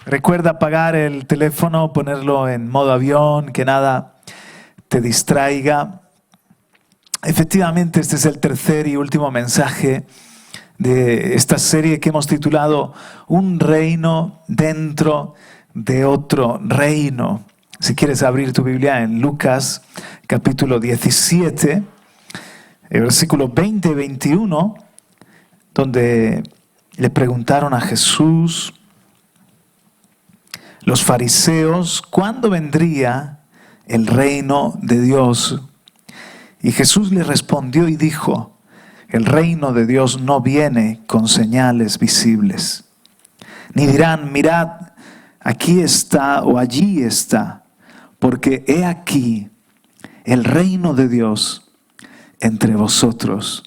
Recuerda apagar el teléfono, ponerlo en modo avión, que nada te distraiga. Efectivamente, este es el tercer y último mensaje de esta serie que hemos titulado Un reino dentro de otro reino. Si quieres abrir tu Biblia en Lucas capítulo 17, versículos 20 y 21, donde le preguntaron a Jesús los fariseos cuándo vendría el reino de Dios. Y Jesús le respondió y dijo: el reino de Dios no viene con señales visibles, ni dirán, mirad, aquí está o allí está, porque he aquí, el reino de Dios entre vosotros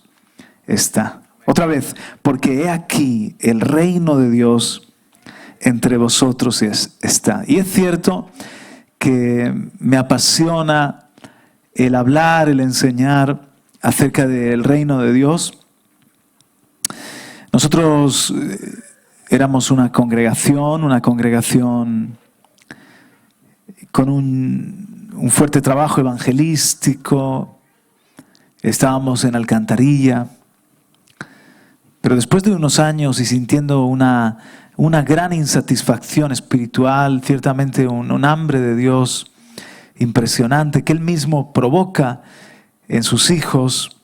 está. Otra vez, porque he aquí, el reino de Dios entre vosotros está. Y es cierto que me apasiona el hablar, el enseñar acerca del reino de Dios. Nosotros éramos una congregación con un fuerte trabajo evangelístico. Estábamos en Alcantarilla, pero después de unos años y sintiendo una gran insatisfacción espiritual, ciertamente un hambre de Dios impresionante que Él mismo provoca en sus hijos,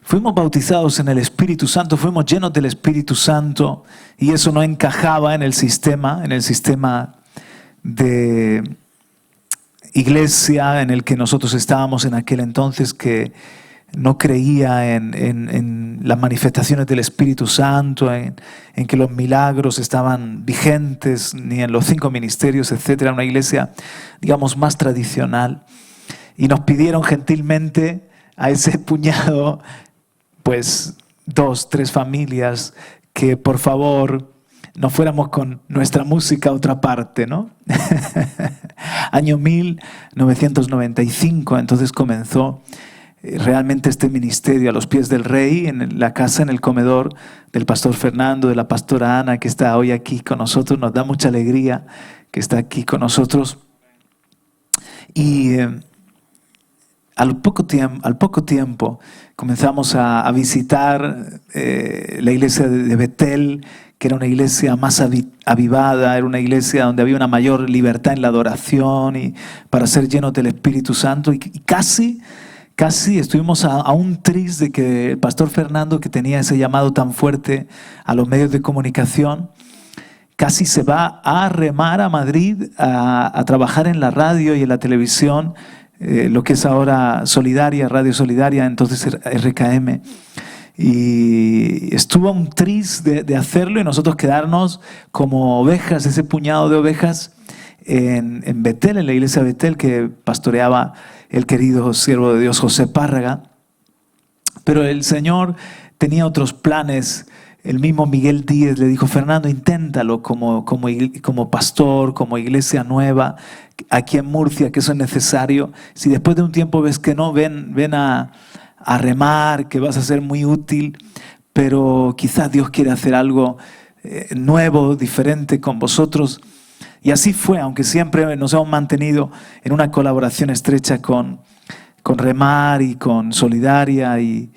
fuimos bautizados en el Espíritu Santo, fuimos llenos del Espíritu Santo, y eso no encajaba en el sistema de iglesia en el que nosotros estábamos en aquel entonces, que no creía en las manifestaciones del Espíritu Santo, en que los milagros estaban vigentes, ni en los 5 ministerios, etc. Una iglesia, digamos, más tradicional. Y nos pidieron gentilmente a ese puñado, pues 2, 3 familias, que por favor no fuéramos con nuestra música a otra parte, ¿no? Año 1995, entonces comenzó realmente este ministerio a los pies del Rey, en la casa, en el comedor del pastor Fernando, de la pastora Ana, que está hoy aquí con nosotros. Nos da mucha alegría que está aquí con nosotros. Y al poco tiempo comenzamos a visitar la iglesia de Betel, que era una iglesia más avivada, era una iglesia donde había una mayor libertad en la adoración y para ser llenos del Espíritu Santo. Y casi estuvimos a un tris de que el pastor Fernando, que tenía ese llamado tan fuerte a los medios de comunicación, casi se va a remar a Madrid a trabajar en la radio y en la televisión, lo que es ahora Solidaria, Radio Solidaria, entonces RKM. Y estuvo a un tris de hacerlo y nosotros quedarnos como ovejas, ese puñado de ovejas en Betel, en la iglesia de Betel que pastoreaba el querido siervo de Dios José Párraga. Pero el Señor tenía otros planes. El mismo Miguel Díez le dijo: Fernando, inténtalo como pastor, como iglesia nueva aquí en Murcia, que eso es necesario. Si después de un tiempo ves que no, ven a remar, que vas a ser muy útil, pero quizás Dios quiere hacer algo nuevo, diferente con vosotros. Y así fue, aunque siempre nos hemos mantenido en una colaboración estrecha con Remar y con Solidaria, y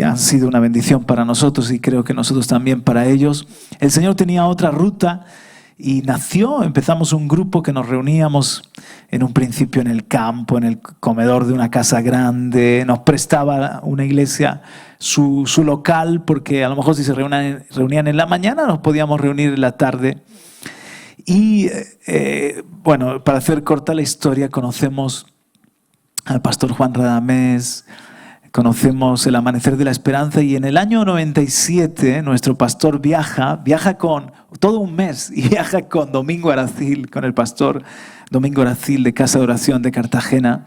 han sido una bendición para nosotros y creo que nosotros también para ellos. El Señor tenía otra ruta y empezamos un grupo que nos reuníamos en un principio en el campo, en el comedor de una casa grande. Nos prestaba una iglesia su local, porque a lo mejor si se reunían en la mañana nos podíamos reunir en la tarde. Y bueno, para hacer corta la historia, conocemos al pastor Juan Radamés, conocemos el Amanecer de la Esperanza, y en el año 97 nuestro pastor viaja con todo un mes y viaja con Domingo Aracil, con el pastor Domingo Aracil de Casa de Oración de Cartagena,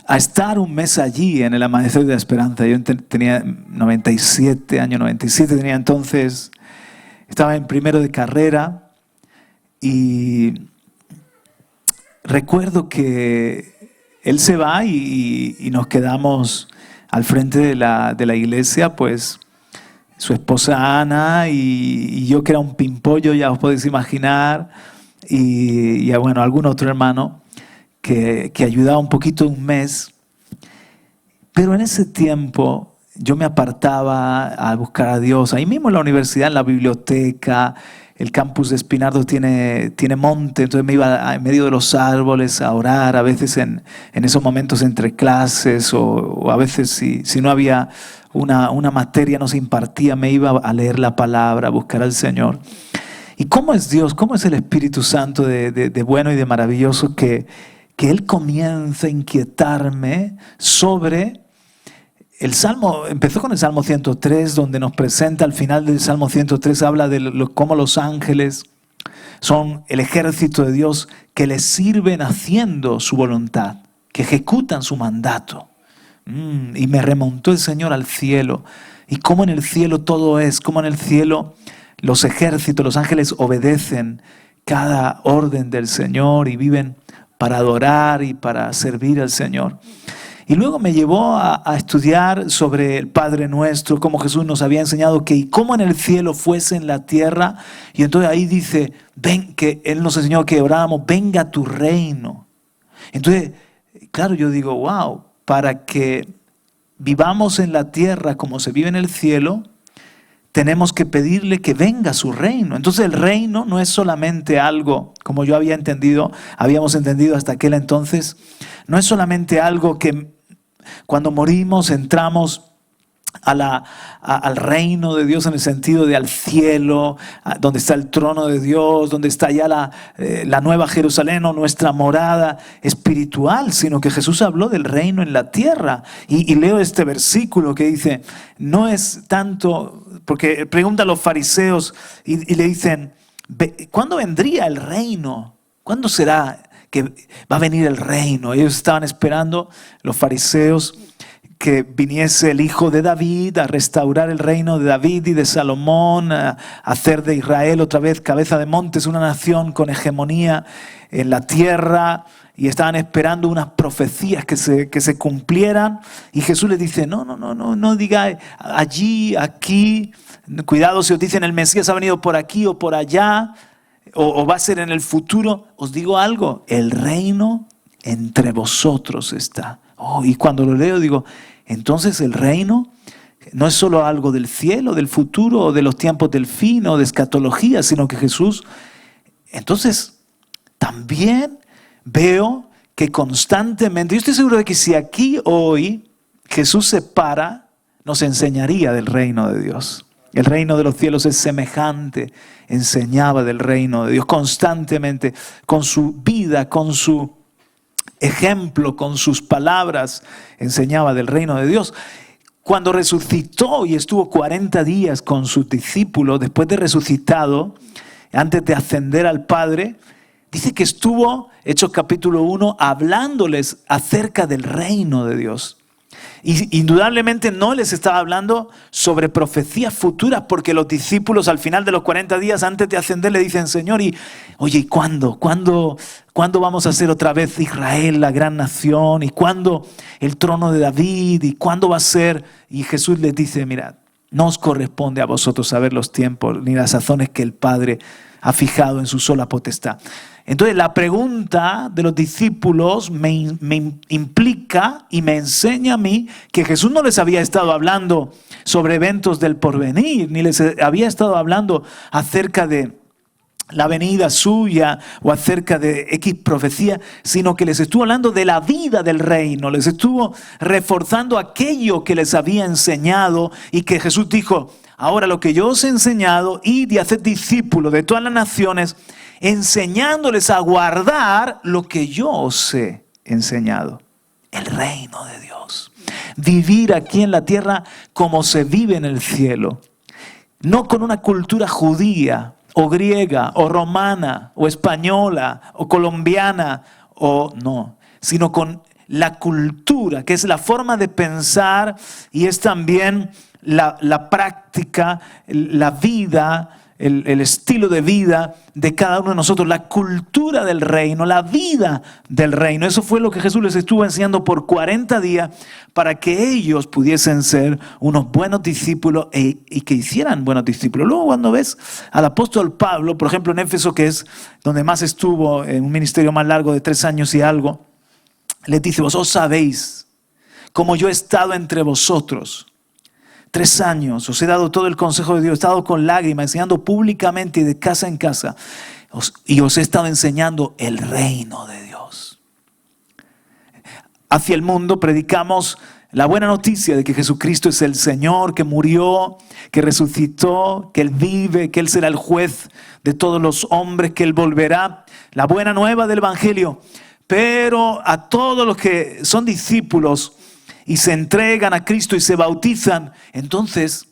a estar un mes allí en el Amanecer de la Esperanza. Yo tenía año 97, tenía entonces, estaba en primero de carrera. Y recuerdo que él se va y nos quedamos al frente de la iglesia, pues su esposa Ana y yo que era un pimpollo, ya os podéis imaginar, y bueno, algún otro hermano que ayudaba un poquito un mes. Pero en ese tiempo yo me apartaba a buscar a Dios. Ahí mismo en la universidad, en la biblioteca, el campus de Espinardo tiene monte, entonces me iba en medio de los árboles a orar, a veces en esos momentos entre clases o a veces si no había una materia, no se impartía, me iba a leer la palabra, a buscar al Señor. ¿Y cómo es Dios? ¿Cómo es el Espíritu Santo de bueno y de maravilloso que Él comienza a inquietarme sobre el Salmo? Empezó con el Salmo 103, donde nos presenta al final del Salmo 103, habla de cómo los ángeles son el ejército de Dios que les sirven haciendo su voluntad, que ejecutan su mandato. Y me remontó el Señor al cielo, y cómo en el cielo todo es, cómo en el cielo los ejércitos, los ángeles obedecen cada orden del Señor y viven para adorar y para servir al Señor. Y luego me llevó a estudiar sobre el Padre Nuestro, cómo Jesús nos había enseñado que y cómo en el cielo fuese en la tierra. Y entonces ahí dice, ven, que Él nos enseñó que oráramos, venga tu reino. Entonces, claro, yo digo, wow, para que vivamos en la tierra como se vive en el cielo, tenemos que pedirle que venga su reino. Entonces el reino no es solamente algo, como yo habíamos entendido hasta aquel entonces, no es solamente algo que cuando morimos entramos al reino de Dios en el sentido de al cielo, donde está el trono de Dios, donde está ya la nueva Jerusalén o nuestra morada espiritual, sino que Jesús habló del reino en la tierra. Y leo este versículo que dice, no es tanto, porque preguntan los fariseos y le dicen, ¿cuándo vendría el reino? ¿Cuándo será que va a venir el reino? Ellos estaban esperando, los fariseos, que viniese el hijo de David a restaurar el reino de David y de Salomón, a hacer de Israel otra vez cabeza de montes, una nación con hegemonía en la tierra, y estaban esperando unas profecías que se cumplieran. Y Jesús les dice, no diga allí, aquí, cuidado si os dicen el Mesías ha venido por aquí o por allá, o va a ser en el futuro. Os digo algo, el reino entre vosotros está. Y cuando lo leo digo, entonces el reino no es solo algo del cielo, del futuro, o de los tiempos del fin, o de escatología, sino que Jesús, entonces también veo que constantemente, yo estoy seguro de que si aquí hoy Jesús se para, nos enseñaría del reino de Dios. El reino de los cielos es semejante, enseñaba del reino de Dios constantemente, con su vida, con su ejemplo, con sus palabras, enseñaba del reino de Dios. Cuando resucitó y estuvo 40 días con sus discípulos, después de resucitado, antes de ascender al Padre, dice que estuvo, Hechos capítulo 1, hablándoles acerca del reino de Dios. Y indudablemente no les estaba hablando sobre profecías futuras, porque los discípulos al final de los 40 días antes de ascender le dicen, Señor, ¿y cuándo vamos a ser otra vez Israel, la gran nación? ¿Y cuándo el trono de David? ¿Y cuándo va a ser? Y Jesús les dice, mirad, no os corresponde a vosotros saber los tiempos ni las sazones que el Padre ha fijado en su sola potestad. Entonces la pregunta de los discípulos me implica y me enseña a mí que Jesús no les había estado hablando sobre eventos del porvenir, ni les había estado hablando acerca de la venida suya o acerca de X profecía, sino que les estuvo hablando de la vida del reino, les estuvo reforzando aquello que les había enseñado, y que Jesús dijo, ahora lo que yo os he enseñado, id y haced discípulos de todas las naciones, enseñándoles a guardar lo que yo os he enseñado. El reino de Dios. Vivir aquí en la tierra como se vive en el cielo. No con una cultura judía, o griega, o romana, o española, o colombiana, o no, sino con la cultura, que es la forma de pensar y es también la práctica, la vida el estilo de vida de cada uno de nosotros, la cultura del reino, la vida del reino. Eso fue lo que Jesús les estuvo enseñando por 40 días para que ellos pudiesen ser unos buenos discípulos y que hicieran buenos discípulos. Luego cuando ves al apóstol Pablo, por ejemplo en Éfeso, que es donde más estuvo, en un ministerio más largo de 3 años y algo, les dice: vosotros sabéis cómo yo he estado entre vosotros 3 años, os he dado todo el consejo de Dios, he estado con lágrimas, enseñando públicamente y de casa en casa, y os he estado enseñando el reino de Dios. Hacia el mundo predicamos la buena noticia de que Jesucristo es el Señor, que murió, que resucitó, que Él vive, que Él será el juez de todos los hombres, que Él volverá. La buena nueva del Evangelio. Pero a todos los que son discípulos y se entregan a Cristo y se bautizan, entonces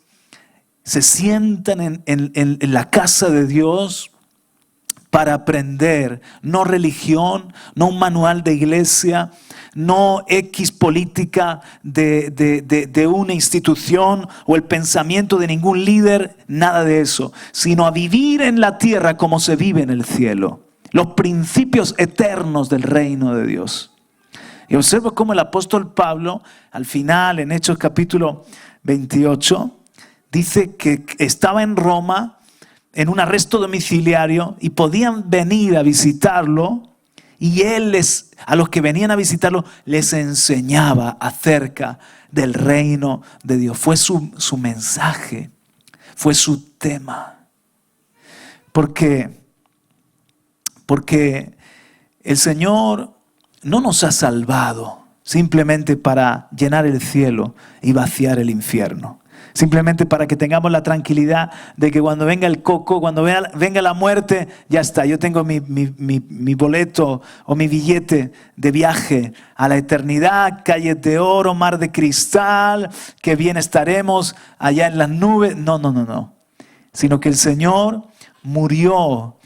se sientan en la casa de Dios para aprender, no religión, no un manual de iglesia, no X política de una institución o el pensamiento de ningún líder, nada de eso, sino a vivir en la tierra como se vive en el cielo, los principios eternos del reino de Dios. Y observo cómo el apóstol Pablo, al final, en Hechos capítulo 28, dice que estaba en Roma en un arresto domiciliario y podían venir a visitarlo, y él a los que venían a visitarlo les enseñaba acerca del reino de Dios. Fue su mensaje, fue su tema. Porque el Señor no nos ha salvado simplemente para llenar el cielo y vaciar el infierno. Simplemente para que tengamos la tranquilidad de que cuando venga el coco, cuando venga la muerte, ya está, yo tengo mi boleto o mi billete de viaje a la eternidad, calles de oro, mar de cristal, que bien estaremos allá en las nubes. No. Sino que el Señor murió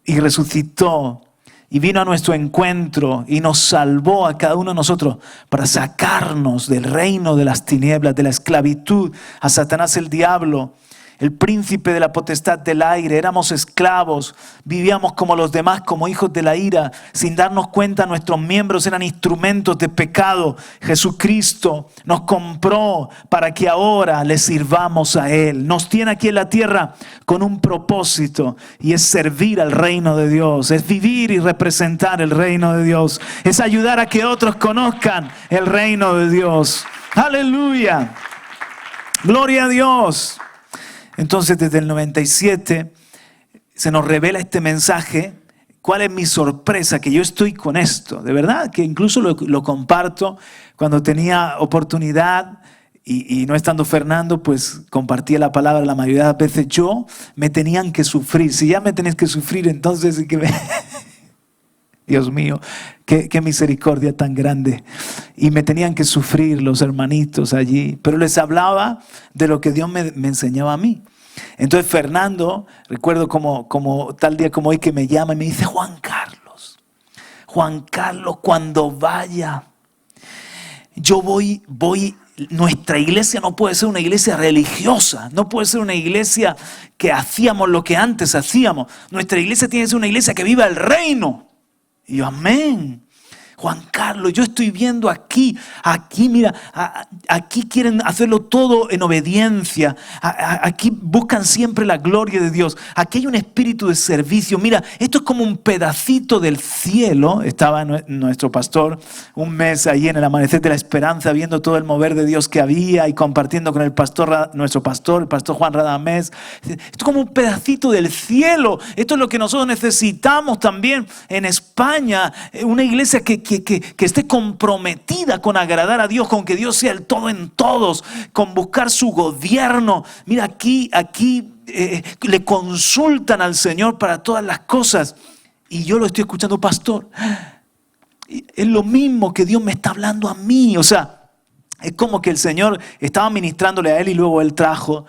y resucitó y vino a nuestro encuentro y nos salvó a cada uno de nosotros para sacarnos del reino de las tinieblas, de la esclavitud a Satanás el diablo, el príncipe de la potestad del aire. Éramos esclavos, vivíamos como los demás, como hijos de la ira. Sin darnos cuenta, nuestros miembros eran instrumentos de pecado. Jesucristo nos compró para que ahora le sirvamos a Él. Nos tiene aquí en la tierra con un propósito, y es servir al reino de Dios, es vivir y representar el reino de Dios, es ayudar a que otros conozcan el reino de Dios. ¡Aleluya! ¡Gloria a Dios! Entonces, desde el 97 se nos revela este mensaje. ¿Cuál es mi sorpresa? Que yo estoy con esto. De verdad, que incluso lo comparto cuando tenía oportunidad y no estando Fernando, pues compartía la palabra la mayoría de las veces. Yo me tenían que sufrir. Si ya me tenés que sufrir, entonces Dios mío, qué misericordia tan grande. Y me tenían que sufrir los hermanitos allí. Pero les hablaba de lo que Dios me enseñaba a mí. Entonces Fernando, recuerdo como tal día como hoy, que me llama y me dice: Juan Carlos, cuando vaya, yo voy, nuestra iglesia no puede ser una iglesia religiosa, no puede ser una iglesia que hacíamos lo que antes hacíamos. Nuestra iglesia tiene que ser una iglesia que viva el reino. Y yo: amén. Juan Carlos, yo estoy viendo aquí, mira, aquí quieren hacerlo todo en obediencia. Aquí buscan siempre la gloria de Dios. Aquí hay un espíritu de servicio. Mira, esto es como un pedacito del cielo. Estaba nuestro pastor un mes ahí en el Amanecer de la Esperanza, viendo todo el mover de Dios que había y compartiendo con nuestro pastor, el pastor Juan Radamés. Esto es como un pedacito del cielo. Esto es lo que nosotros necesitamos también en España. Una iglesia que esté comprometida con agradar a Dios, con que Dios sea el todo en todos, con buscar su gobierno. Mira, aquí le consultan al Señor para todas las cosas. Y yo lo estoy escuchando: pastor, es lo mismo que Dios me está hablando a mí. O sea, es como que el Señor estaba ministrándole a él y luego él trajo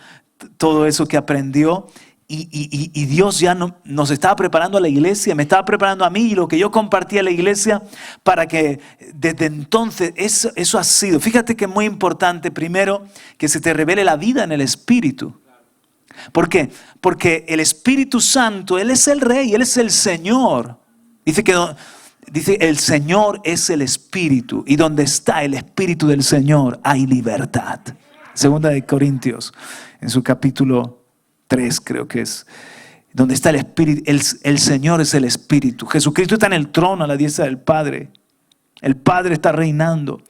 todo eso que aprendió. Y Dios ya nos estaba preparando a la iglesia, me estaba preparando a mí y lo que yo compartí a la iglesia, para que desde entonces eso ha sido. Fíjate que es muy importante, primero, que se te revele la vida en el Espíritu. ¿Por qué? Porque el Espíritu Santo, Él es el Rey, Él es el Señor. Dice, el Señor es el Espíritu, y donde está el Espíritu del Señor hay libertad. Segunda de Corintios, en su capítulo 3 creo que es, donde está el Espíritu, el Señor es el Espíritu. Jesucristo está en el trono a la diestra del Padre. El Padre está reinando.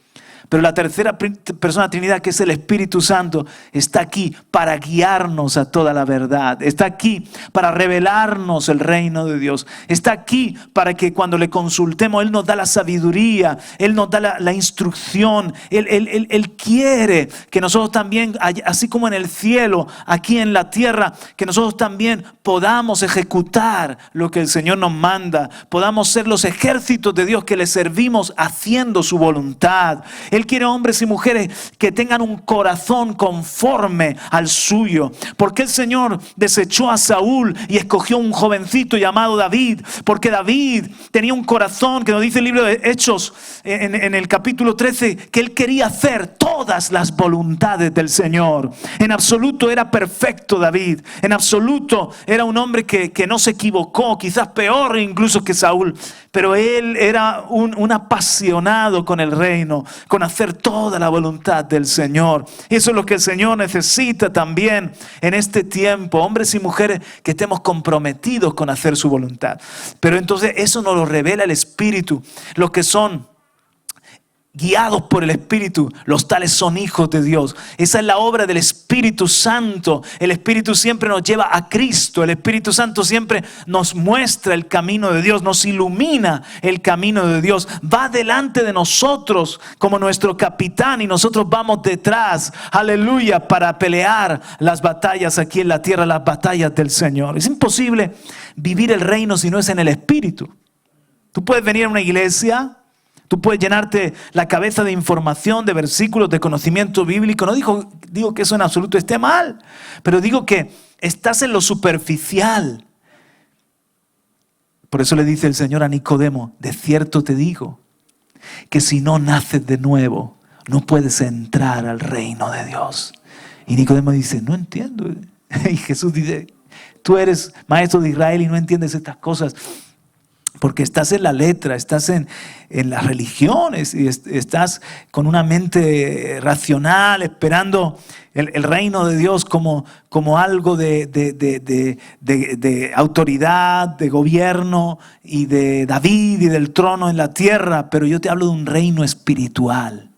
Pero la tercera persona de la Trinidad, que es el Espíritu Santo, está aquí para guiarnos a toda la verdad. Está aquí para revelarnos el reino de Dios. Está aquí para que cuando le consultemos, Él nos da la sabiduría, Él nos da la instrucción. Él quiere que nosotros también, así como en el cielo, aquí en la tierra, que nosotros también podamos ejecutar lo que el Señor nos manda. Podamos ser los ejércitos de Dios que le servimos haciendo su voluntad. Él quiere hombres y mujeres que tengan un corazón conforme al suyo. Porque el Señor desechó a Saúl y escogió un jovencito llamado David. Porque David tenía un corazón, que nos dice el libro de Hechos en el capítulo 13, que él quería hacer todas las voluntades del Señor. En absoluto era perfecto David. En absoluto era un hombre que no se equivocó, quizás peor incluso que Saúl. Pero él era un apasionado con el reino, con hacer toda la voluntad del Señor. Y eso es lo que el Señor necesita también en este tiempo. Hombres y mujeres que estemos comprometidos con hacer su voluntad. Pero entonces eso nos lo revela el Espíritu. Los que son guiados por el Espíritu, los tales son hijos de Dios. Esa es la obra del Espíritu Santo. El Espíritu siempre nos lleva a Cristo. El Espíritu Santo siempre nos muestra el camino de Dios, nos ilumina el camino de Dios. Va delante de nosotros como nuestro capitán y nosotros vamos detrás, aleluya, para pelear las batallas aquí en la tierra, las batallas del Señor. Es imposible vivir el reino si no es en el Espíritu. Tú puedes venir a una iglesia, tú puedes llenarte la cabeza de información, de versículos, de conocimiento bíblico. No digo que eso en absoluto esté mal, pero digo que estás en lo superficial. Por eso le dice el Señor a Nicodemo, de cierto te digo, que si no naces de nuevo, no puedes entrar al reino de Dios. Y Nicodemo dice, no entiendo. Y Jesús dice, tú eres maestro de Israel y no entiendes estas cosas. Porque estás en la letra, estás en las religiones y estás con una mente racional esperando el reino de Dios como algo de autoridad, de gobierno y de David y del trono en la tierra. Pero yo te hablo de un reino espiritual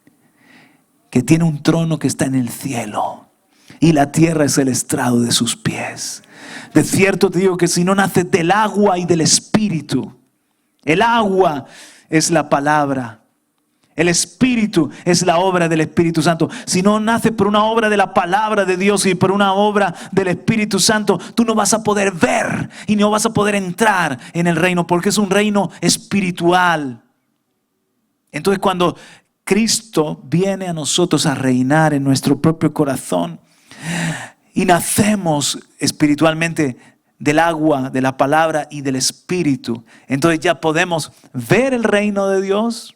que tiene un trono que está en el cielo y la tierra es el estrado de sus pies. De cierto te digo que si no naces del agua y del Espíritu, el agua es la palabra. El Espíritu es la obra del Espíritu Santo. Si no naces por una obra de la palabra de Dios y por una obra del Espíritu Santo, tú no vas a poder ver y no vas a poder entrar en el reino, porque es un reino espiritual. Entonces, cuando Cristo viene a nosotros a reinar en nuestro propio corazón y nacemos espiritualmente del agua, de la palabra y del Espíritu, entonces ya podemos ver el reino de Dios.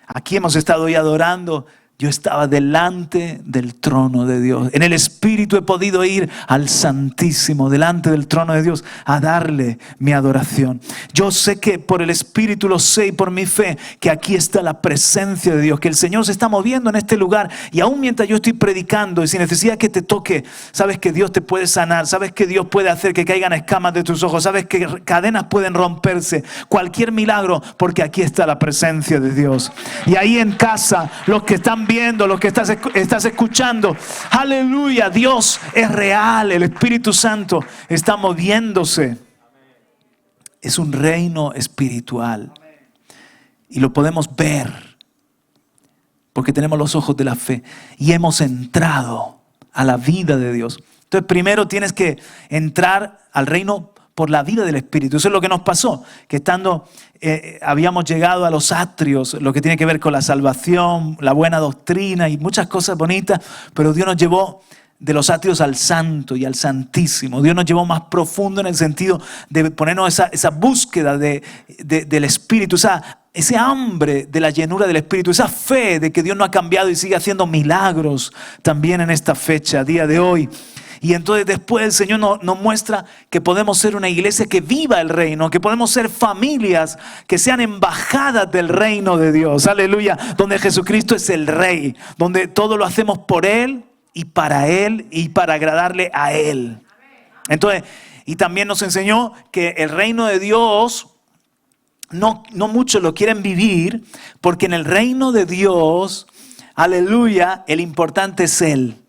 Aquí hemos estado hoy adorando. Yo estaba delante del trono de Dios. En el Espíritu he podido ir al Santísimo, delante del trono de Dios, a darle mi adoración. Yo sé que por el Espíritu lo sé y por mi fe, que aquí está la presencia de Dios, que el Señor se está moviendo en este lugar. Y aún mientras yo estoy predicando y sin necesidad que te toque, sabes que Dios te puede sanar, sabes que Dios puede hacer que caigan escamas de tus ojos, sabes que cadenas pueden romperse, cualquier milagro, porque aquí está la presencia de Dios. Y ahí en casa, los que están viendo, lo que estás escuchando, aleluya, Dios es real, el Espíritu Santo está moviéndose. Es un reino espiritual y lo podemos ver porque tenemos los ojos de la fe y hemos entrado a la vida de Dios. Entonces primero tienes que entrar al reino por la vida del Espíritu. Eso es lo que nos pasó, que estando habíamos llegado a los atrios, lo que tiene que ver con la salvación, la buena doctrina y muchas cosas bonitas, pero Dios nos llevó de los atrios al santo y al santísimo. Dios nos llevó más profundo en el sentido de ponernos esa búsqueda del Espíritu, ese hambre de la llenura del Espíritu, esa fe de que Dios no ha cambiado y sigue haciendo milagros también en esta fecha, día de hoy. Y entonces después el Señor nos muestra que podemos ser una iglesia que viva el reino, que podemos ser familias que sean embajadas del reino de Dios. Aleluya. Donde Jesucristo es el Rey, donde todo lo hacemos por Él y para agradarle a Él. Entonces, y también nos enseñó que el reino de Dios no muchos lo quieren vivir, porque en el reino de Dios, aleluya, el importante es Él.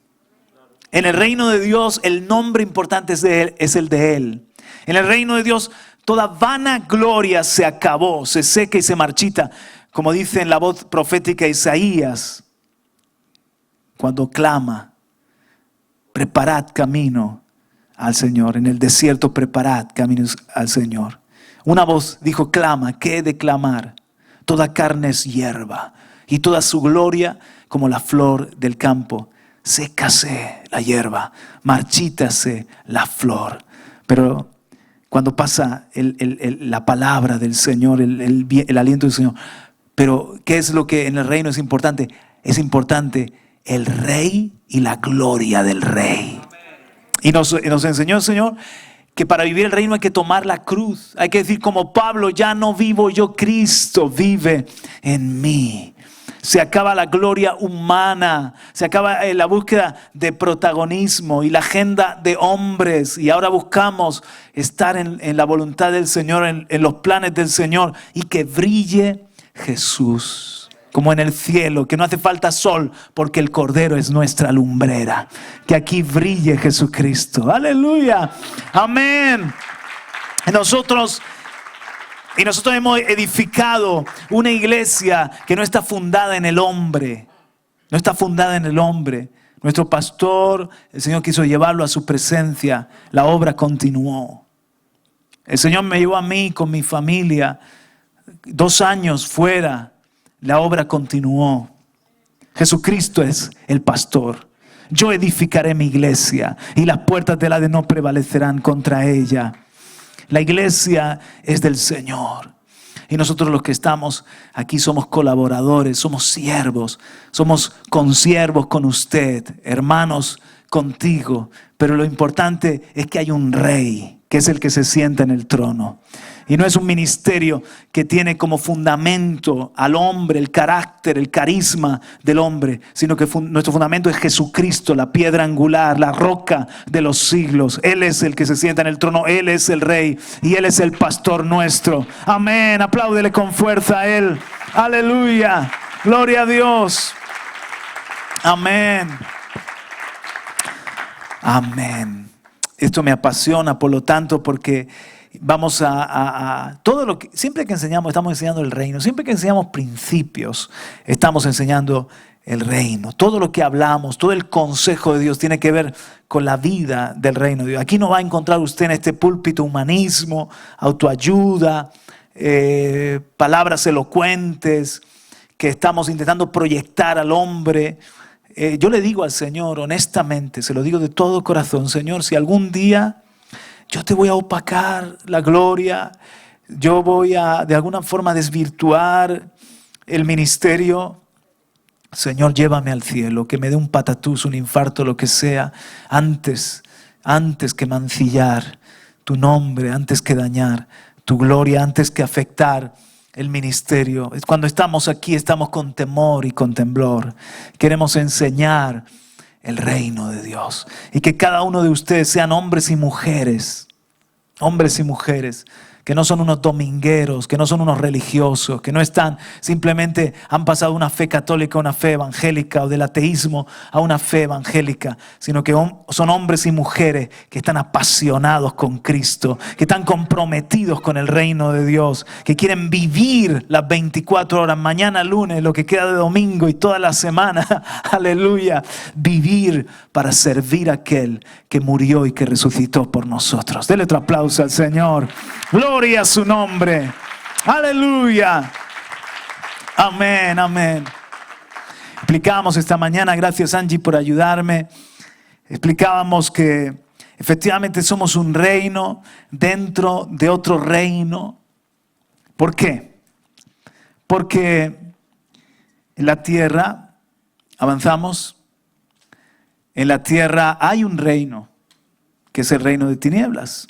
En el reino de Dios, el nombre importante es el de Él. En el reino de Dios, toda vana gloria se acabó, se seca y se marchita, como dice en la voz profética Isaías, cuando clama: preparad camino al Señor. En el desierto preparad caminos al Señor. Una voz dijo: clama. ¿Qué he de clamar? Toda carne es hierba y toda su gloria como la flor del campo. Sécase la hierba, marchítase la flor. Pero cuando pasa la palabra del Señor, el aliento del Señor. Pero ¿qué es lo que en el reino es importante? Es importante el Rey y la gloria del Rey. Y nos enseñó el Señor que para vivir el reino hay que tomar la cruz. Hay que decir como Pablo: ya no vivo yo, Cristo vive en mí. Se acaba la gloria humana, se acaba la búsqueda de protagonismo y la agenda de hombres. Y ahora buscamos estar en la voluntad del Señor, en los planes del Señor, y que brille Jesús como en el cielo, que no hace falta sol porque el Cordero es nuestra lumbrera. Que aquí brille Jesucristo. Aleluya. Amén. Y nosotros hemos edificado una iglesia que no está fundada en el hombre. No está fundada en el hombre. Nuestro pastor, el Señor quiso llevarlo a su presencia. La obra continuó. El Señor me llevó a mí con mi familia 2 años fuera. La obra continuó. Jesucristo es el pastor. Yo edificaré mi iglesia y las puertas del Hades no prevalecerán contra ella. La iglesia es del Señor. Y nosotros los que estamos aquí somos colaboradores, somos siervos, somos consiervos con usted, hermanos contigo. Pero lo importante es que hay un rey, que es el que se sienta en el trono. Y no es un ministerio que tiene como fundamento al hombre, el carácter, el carisma del hombre, sino que nuestro fundamento es Jesucristo, la piedra angular, la roca de los siglos. Él es el que se sienta en el trono, Él es el Rey y Él es el pastor nuestro. Amén, apláudele con fuerza a Él. Aleluya, gloria a Dios. Amén. Amén. Esto me apasiona, por lo tanto, porque vamos a todo lo que siempre que enseñamos, estamos enseñando el reino. Siempre que enseñamos principios, estamos enseñando el reino. Todo lo que hablamos, todo el consejo de Dios tiene que ver con la vida del reino de Dios. Aquí no va a encontrar usted en este púlpito humanismo, autoayuda, palabras elocuentes que estamos intentando proyectar al hombre. Yo le digo al Señor, honestamente, se lo digo de todo corazón: Señor, si algún día yo te voy a opacar la gloria, yo voy a de alguna forma desvirtuar el ministerio, Señor, llévame al cielo, que me dé un patatús, un infarto, lo que sea, antes que mancillar tu nombre, antes que dañar tu gloria, antes que afectar el ministerio. Cuando estamos aquí, estamos con temor y con temblor. Queremos enseñar el reino de Dios. Y que cada uno de ustedes sean hombres y mujeres que no son unos domingueros, que no son unos religiosos, que no están simplemente han pasado una fe católica a una fe evangélica o del ateísmo a una fe evangélica, sino que son hombres y mujeres que están apasionados con Cristo, que están comprometidos con el reino de Dios, que quieren vivir las 24 horas, mañana lunes, lo que queda de domingo y toda la semana, aleluya, vivir para servir a aquel que murió y que resucitó por nosotros. Dele otro aplauso al Señor. Gloria a su nombre. Aleluya. Amén, amén. Explicábamos esta mañana, gracias Angie por ayudarme. Explicábamos que efectivamente somos un reino dentro de otro reino. ¿Por qué? Porque en la tierra, avanzamos, en la tierra hay un reino. que es el reino de tinieblas.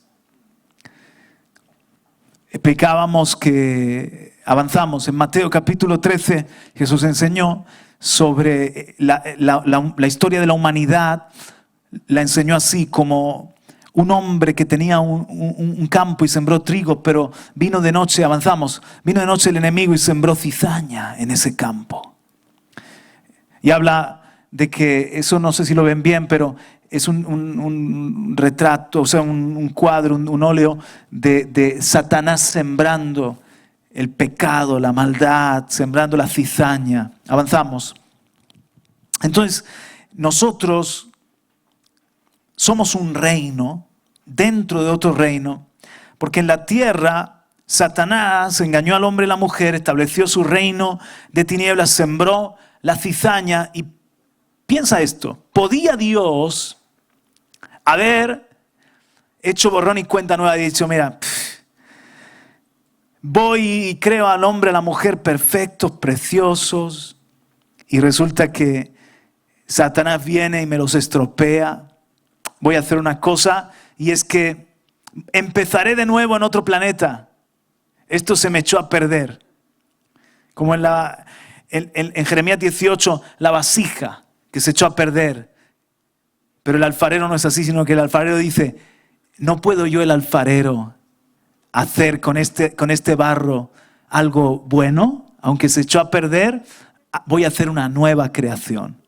Explicábamos que avanzamos en Mateo capítulo 13, Jesús enseñó sobre la historia de la humanidad, la enseñó así como un hombre que tenía un campo y sembró trigo, pero vino de noche, avanzamos, vino de noche el enemigo y sembró cizaña en ese campo. Y habla de que, eso no sé si lo ven bien, pero es un retrato, o sea, un cuadro, un óleo de Satanás sembrando el pecado, la maldad, sembrando la cizaña. Avanzamos. Entonces, nosotros somos un reino dentro de otro reino, porque en la tierra Satanás engañó al hombre y la mujer, estableció su reino de tinieblas, sembró la cizaña. Y piensa esto, ¿podía Dios haber hecho borrón y cuenta nueva y dicho, mira, voy y creo al hombre, a la mujer perfectos, preciosos, y resulta que Satanás viene y me los estropea? Voy a hacer una cosa, y es que empezaré de nuevo en otro planeta. Esto se me echó a perder. Como en Jeremías 18, la vasija que se echó a perder. Pero el alfarero no es así, sino que el alfarero dice, no puedo yo, el alfarero, hacer con este barro algo bueno, aunque se echó a perder, voy a hacer una nueva creación.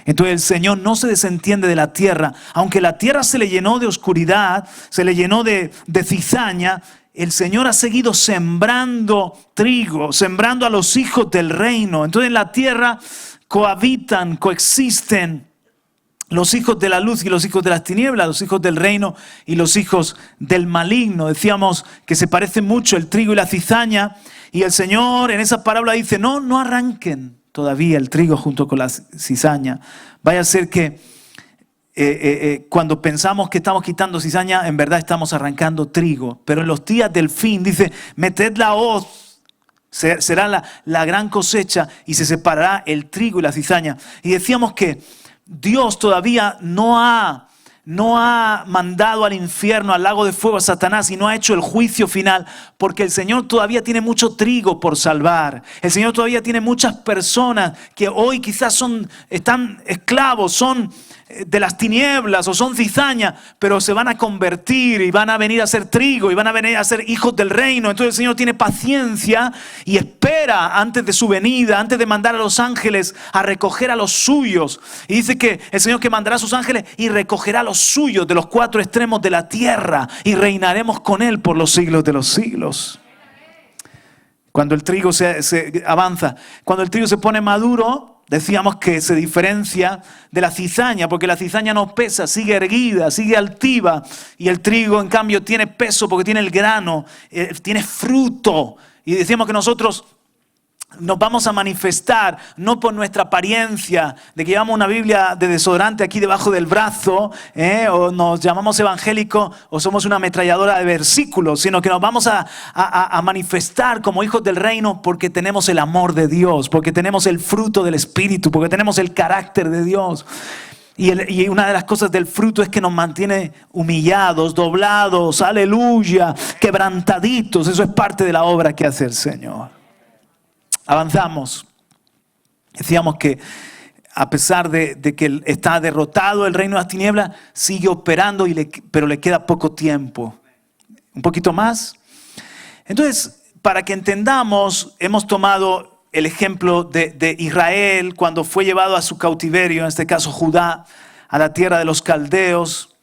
Entonces el Señor no se desentiende de la tierra. Aunque la tierra se le llenó de oscuridad, se le llenó de cizaña, el Señor ha seguido sembrando trigo, sembrando a los hijos del reino. Entonces en la tierra cohabitan, coexisten los hijos de la luz y los hijos de las tinieblas, los hijos del reino y los hijos del maligno. Decíamos que se parecen mucho el trigo y la cizaña, y el Señor en esa parábola dice, no arranquen todavía el trigo junto con la cizaña. Vaya a ser que cuando pensamos que estamos quitando cizaña, en verdad estamos arrancando trigo. Pero en los días del fin dice, meted la hoz, será la gran cosecha y se separará el trigo y la cizaña. Y decíamos que Dios todavía no ha mandado al infierno, al lago de fuego a Satanás, y no ha hecho el juicio final, porque el Señor todavía tiene mucho trigo por salvar. El Señor todavía tiene muchas personas que hoy quizás están esclavos, son de las tinieblas o son cizaña, pero se van a convertir y van a venir a ser trigo y van a venir a ser hijos del reino. Entonces el Señor tiene paciencia y espera antes de su venida, antes de mandar a los ángeles a recoger a los suyos. Y dice que el Señor que mandará a sus ángeles y recogerá a los suyos de los cuatro extremos de la tierra, y reinaremos con Él por los siglos de los siglos. Cuando el trigo se avanza, cuando el trigo se pone maduro, decíamos que se diferencia de la cizaña, porque la cizaña no pesa, sigue erguida, sigue altiva, y el trigo en cambio tiene peso porque tiene el grano, tiene fruto. Y decíamos que nosotros nos vamos a manifestar no por nuestra apariencia, de que llevamos una Biblia de desodorante aquí debajo del brazo, o nos llamamos evangélicos o somos una ametralladora de versículos, sino que nos vamos a manifestar como hijos del reino porque tenemos el amor de Dios, porque tenemos el fruto del Espíritu, porque tenemos el carácter de Dios. Y una de las cosas del fruto es que nos mantiene humillados, doblados, aleluya, quebrantaditos. Eso es parte de la obra que hace el Señor. Avanzamos. Decíamos que a pesar de que está derrotado el reino de las tinieblas, sigue operando, pero le queda poco tiempo. Un poquito más. Entonces, para que entendamos, hemos tomado el ejemplo de Israel cuando fue llevado a su cautiverio, en este caso Judá, a la tierra de los caldeos,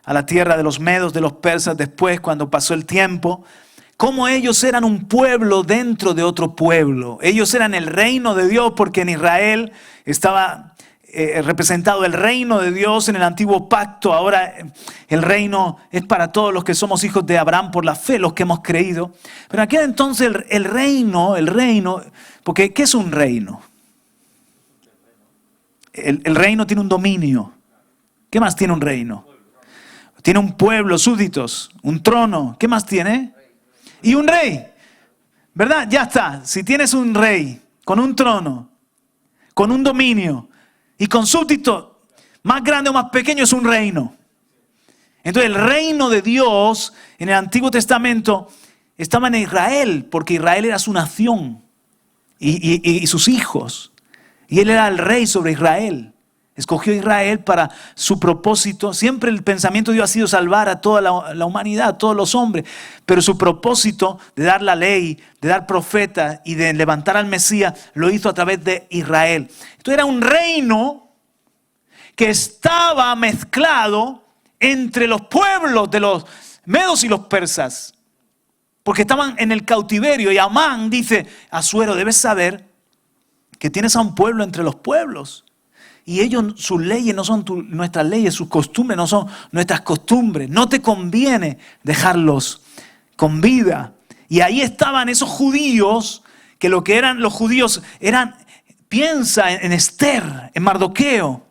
a la tierra de los medos, de los persas, después cuando pasó el tiempo. Cómo ellos eran un pueblo dentro de otro pueblo. Ellos eran el reino de Dios, porque en Israel estaba representado el reino de Dios en el antiguo pacto. Ahora el reino es para todos los que somos hijos de Abraham por la fe, los que hemos creído. Pero en aquel entonces el reino, porque ¿qué es un reino? El reino tiene un dominio. ¿Qué más tiene un reino? Tiene un pueblo, súbditos, un trono. ¿Qué más tiene? Y un rey, ¿verdad? Ya está. Si tienes un rey con un trono, con un dominio y con súbditos, más grande o más pequeño, es un reino. Entonces el reino de Dios en el Antiguo Testamento estaba en Israel, porque Israel era su nación y sus hijos. Y él era el rey sobre Israel. Escogió a Israel para su propósito. Siempre el pensamiento de Dios ha sido salvar a toda la humanidad, a todos los hombres. Pero su propósito de dar la ley, de dar profeta y de levantar al Mesías, lo hizo a través de Israel. Entonces era un reino que estaba mezclado entre los pueblos de los medos y los persas. Porque estaban en el cautiverio. Y Amán dice: Asuero, debes saber que tienes a un pueblo entre los pueblos. Y ellos, sus leyes no son nuestras leyes, sus costumbres no son nuestras costumbres. No te conviene dejarlos con vida. Y ahí estaban esos judíos, que lo que eran los judíos eran, piensa en Esther, en Mardoqueo,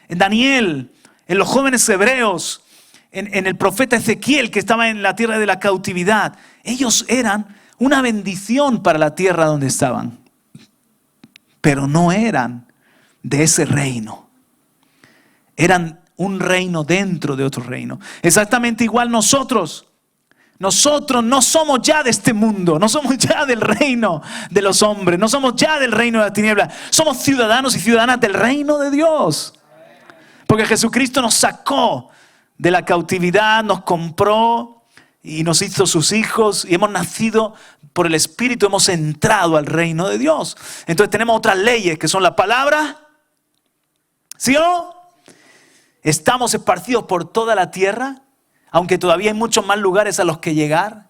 en Daniel, en los jóvenes hebreos, en el profeta Ezequiel que estaba en la tierra de la cautividad. Ellos eran una bendición para la tierra donde estaban. Pero no eran de ese reino. Eran un reino dentro de otro reino. Exactamente igual nosotros. Nosotros no somos ya de este mundo. No somos ya del reino de los hombres. No somos ya del reino de las tinieblas. Somos ciudadanos y ciudadanas del reino de Dios. Porque Jesucristo nos sacó de la cautividad, nos compró y nos hizo sus hijos. Y hemos nacido por el Espíritu, hemos entrado al reino de Dios. Entonces tenemos otras leyes que son la palabra. ¿Sí o no? Estamos esparcidos por toda la tierra, aunque todavía hay muchos más lugares a los que llegar.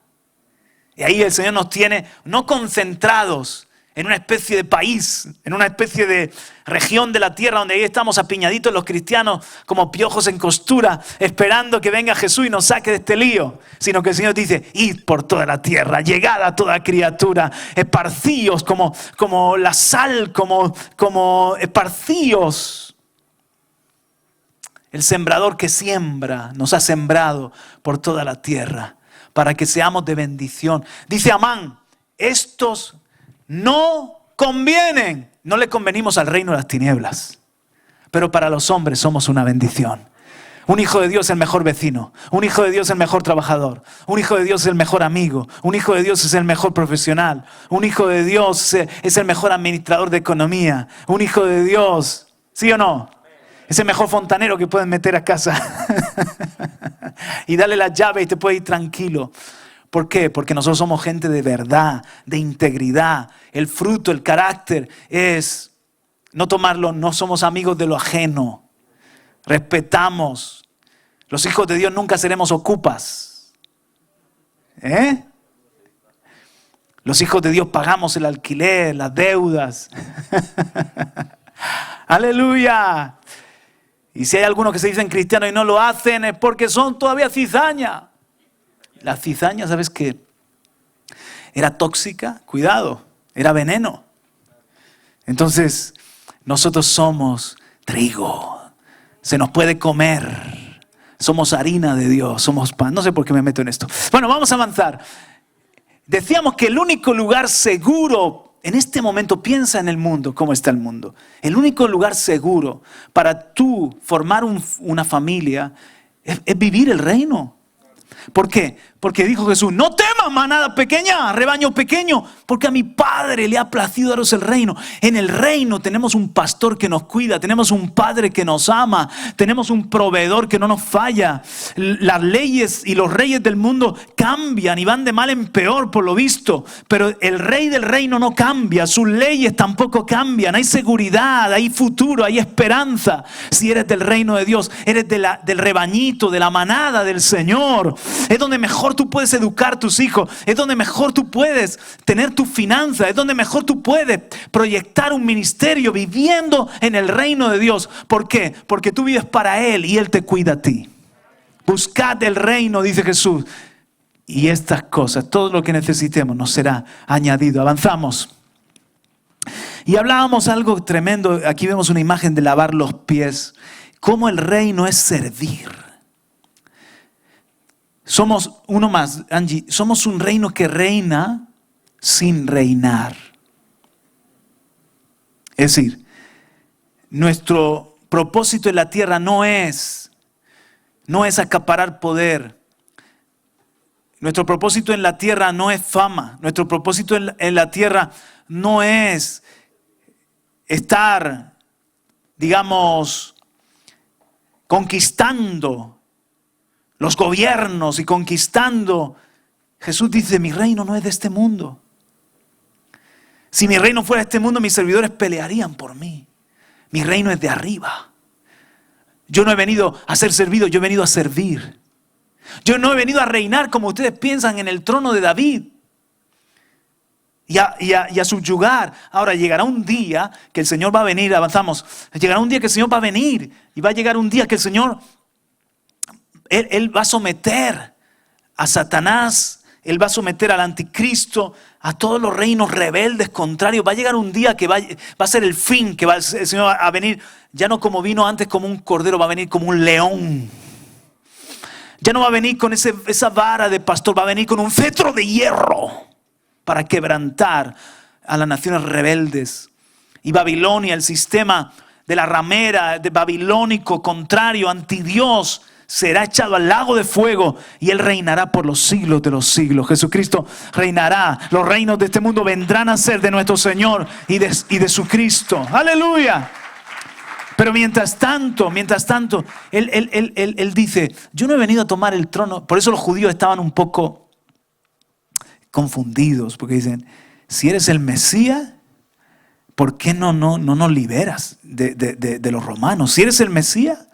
Y ahí el Señor nos tiene no concentrados en una especie de país, en una especie de región de la tierra donde ahí estamos apiñaditos los cristianos como piojos en costura, esperando que venga Jesús y nos saque de este lío. Sino que el Señor dice: id por toda la tierra, llegad a toda criatura, esparcíos como la sal, como esparcíos. El sembrador que siembra nos ha sembrado por toda la tierra para que seamos de bendición. Dice Amán: estos no convienen. No le convenimos al reino de las tinieblas, pero para los hombres somos una bendición. Un hijo de Dios es el mejor vecino. Un hijo de Dios es el mejor trabajador. Un hijo de Dios es el mejor amigo. Un hijo de Dios es el mejor profesional. Un hijo de Dios es el mejor administrador de economía. Un hijo de Dios, ¿sí o no? Es el mejor fontanero que pueden meter a casa. Y darle la llave y te puede ir tranquilo. ¿Por qué? Porque nosotros somos gente de verdad, de integridad. El fruto, el carácter es no tomarlo, no somos amigos de lo ajeno. Respetamos. Los hijos de Dios nunca seremos ocupas. Los hijos de Dios pagamos el alquiler, las deudas. Aleluya. Y si hay algunos que se dicen cristianos y no lo hacen, es porque son todavía cizaña. La cizaña, ¿sabes qué? Era tóxica, cuidado, era veneno. Entonces, nosotros somos trigo, se nos puede comer, somos harina de Dios, somos pan. No sé por qué me meto en esto. Bueno, vamos a avanzar. Decíamos que el único lugar seguro, en este momento piensa en el mundo, cómo está el mundo. El único lugar seguro para tú formar una familia es vivir el reino. ¿Por qué? Porque dijo Jesús: no temas, manada pequeña, rebaño pequeño, porque a mi Padre le ha placido daros el reino. En el reino tenemos un pastor que nos cuida, tenemos un Padre que nos ama, tenemos un proveedor que no nos falla. Las leyes y los reyes del mundo cambian y van de mal en peor por lo visto, pero el rey del reino no cambia, sus leyes tampoco cambian. Hay seguridad, hay futuro, hay esperanza. Si eres del reino de Dios, eres del rebañito, de la manada del Señor. Es donde mejor tú puedes educar a tus hijos, es donde mejor tú puedes tener tu finanza, es donde mejor tú puedes proyectar un ministerio viviendo en el reino de Dios. ¿Por qué? Porque tú vives para Él y Él te cuida a ti. Buscad el reino, dice Jesús, y estas cosas, todo lo que necesitemos nos será añadido. Avanzamos. Y hablábamos algo tremendo. Aquí vemos una imagen de lavar los pies. Cómo el reino es servir. Somos uno más, Angie, somos un reino que reina sin reinar. Es decir, nuestro propósito en la tierra no es no es acaparar poder. Nuestro propósito en la tierra no es fama. Nuestro propósito en la tierra no es estar, digamos, conquistando los gobiernos y conquistando. Jesús dice, mi reino no es de este mundo. Si mi reino fuera de este mundo, mis servidores pelearían por mí. Mi reino es de arriba. Yo no he venido a ser servido, yo he venido a servir. Yo no he venido a reinar como ustedes piensan en el trono de David y a subyugar. Ahora llegará un día que el Señor va a venir, avanzamos, llegará un día que el Señor va a venir y va a llegar un día que el Señor, Él va a someter a Satanás, Él va a someter al anticristo, a todos los reinos rebeldes, contrarios. Va a llegar un día que va a ser el fin, que el Señor va a venir, ya no como vino antes como un cordero, va a venir como un león. Ya no va a venir con esa vara de pastor, va a venir con un cetro de hierro para quebrantar a las naciones rebeldes. Y Babilonia, el sistema de la ramera, de babilónico, contrario, antidios, será echado al lago de fuego y Él reinará por los siglos de los siglos. Jesucristo reinará. Los reinos de este mundo vendrán a ser de nuestro Señor y de su Cristo. ¡Aleluya! Pero mientras tanto, él dice, yo no he venido a tomar el trono. Por eso los judíos estaban un poco confundidos, porque dicen, si eres el Mesías, ¿por qué no nos liberas de los romanos? Si eres el Mesías,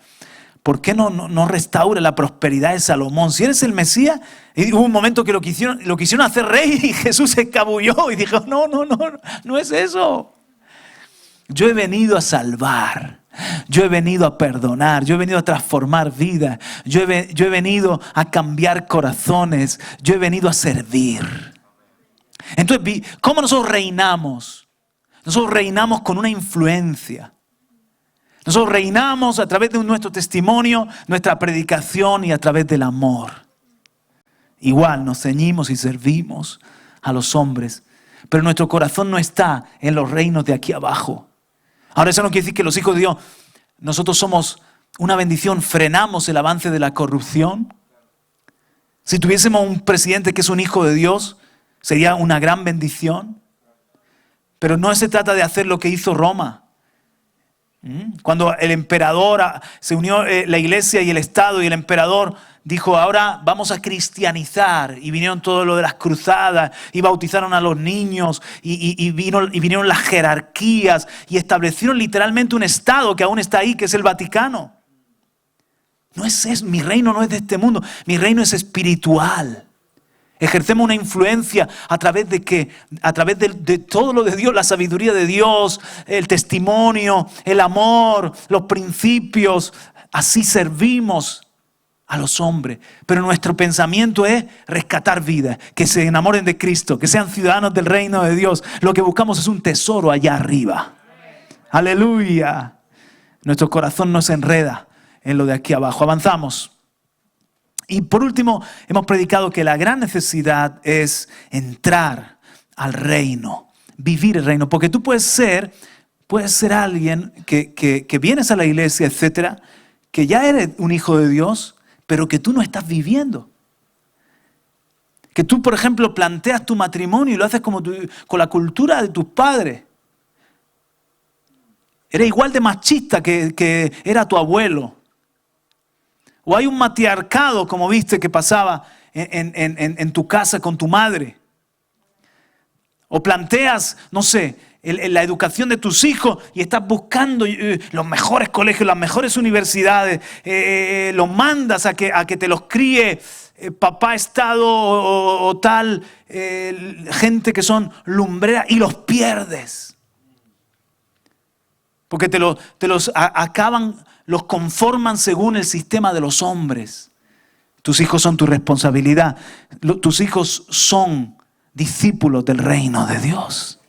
¿por qué no restaura la prosperidad de Salomón? Si eres el Mesías, y hubo un momento que lo quisieron hacer rey y Jesús se escabulló y dijo, no es eso. Yo he venido a salvar. Yo he venido a perdonar, yo he venido a transformar vidas, yo he venido a cambiar corazones, yo he venido a servir. Entonces, ¿cómo nosotros reinamos? Nosotros reinamos con una influencia. Nosotros reinamos a través de nuestro testimonio, nuestra predicación y a través del amor. Igual nos ceñimos y servimos a los hombres, pero nuestro corazón no está en los reinos de aquí abajo. Ahora eso no quiere decir que los hijos de Dios, nosotros somos una bendición, frenamos el avance de la corrupción. Si tuviésemos un presidente que es un hijo de Dios, sería una gran bendición. Pero no se trata de hacer lo que hizo Roma. Cuando el emperador se unió la iglesia y el Estado, y el emperador dijo, ahora vamos a cristianizar, y vinieron todo lo de las cruzadas y bautizaron a los niños y vinieron las jerarquías y establecieron literalmente un Estado que aún está ahí, que es el Vaticano. No es eso, mi reino no es de este mundo, mi reino es espiritual. Ejercemos una influencia a través de todo lo de Dios, la sabiduría de Dios, el testimonio, el amor, los principios. Así servimos a los hombres. Pero nuestro pensamiento es rescatar vidas, que se enamoren de Cristo, que sean ciudadanos del reino de Dios. Lo que buscamos es un tesoro allá arriba. Aleluya. Nuestro corazón no se enreda en lo de aquí abajo. Avanzamos. Y por último, hemos predicado que la gran necesidad es entrar al reino, vivir el reino. Porque tú puedes ser alguien que vienes a la iglesia, etcétera, que ya eres un hijo de Dios, pero que tú no estás viviendo. Que tú, por ejemplo, planteas tu matrimonio y lo haces como con la cultura de tus padres. Eres igual de machista que era tu abuelo. O hay un matriarcado, como viste, que pasaba en tu casa con tu madre. O planteas, no sé, la educación de tus hijos y estás buscando los mejores colegios, las mejores universidades. Los mandas a que te los críe papá Estado o tal, gente que son lumbreras, y los pierdes. Porque te los acaban, los conforman según el sistema de los hombres. Tus hijos son tu responsabilidad. Tus hijos son discípulos del reino de Dios.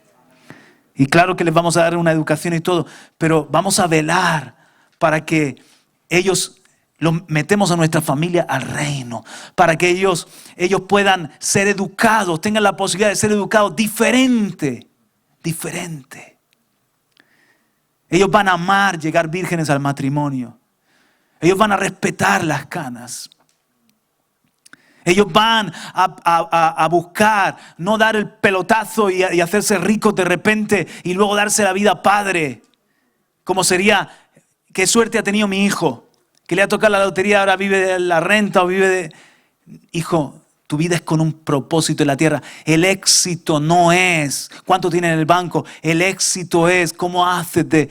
Y claro que les vamos a dar una educación y todo, pero vamos a velar para que ellos los metemos a nuestra familia al reino, para que ellos puedan ser educados, tengan la posibilidad de ser educados diferente. Ellos van a amar llegar vírgenes al matrimonio. Ellos van a respetar las canas. Ellos van a buscar, no dar el pelotazo y hacerse ricos de repente y luego darse la vida padre. Como sería, qué suerte ha tenido mi hijo, que le ha tocado la lotería, ahora vive de la renta o vive de... Hijo, tu vida es con un propósito en la tierra. El éxito no es cuánto tienes en el banco. El éxito es cómo haces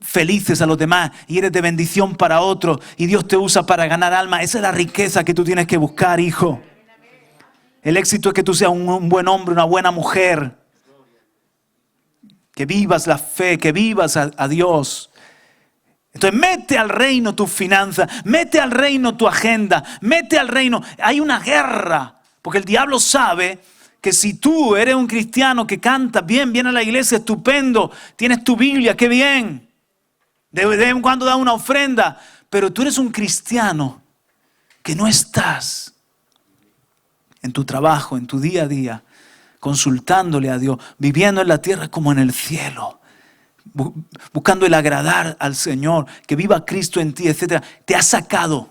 felices a los demás y eres de bendición para otros. Y Dios te usa para ganar alma. Esa es la riqueza que tú tienes que buscar, hijo. El éxito es que tú seas un buen hombre, una buena mujer. Que vivas la fe, que vivas a Dios. Entonces mete al reino tus finanzas, mete al reino tu agenda, mete al reino. Hay una guerra, porque el diablo sabe que si tú eres un cristiano que cantas bien, viene a la iglesia, estupendo, tienes tu Biblia, qué bien. De vez en cuando das una ofrenda, pero tú eres un cristiano que no estás en tu trabajo, en tu día a día, consultándole a Dios, viviendo en la tierra como en el cielo. Buscando el agradar al Señor, que viva Cristo en ti, etc. Te ha sacado,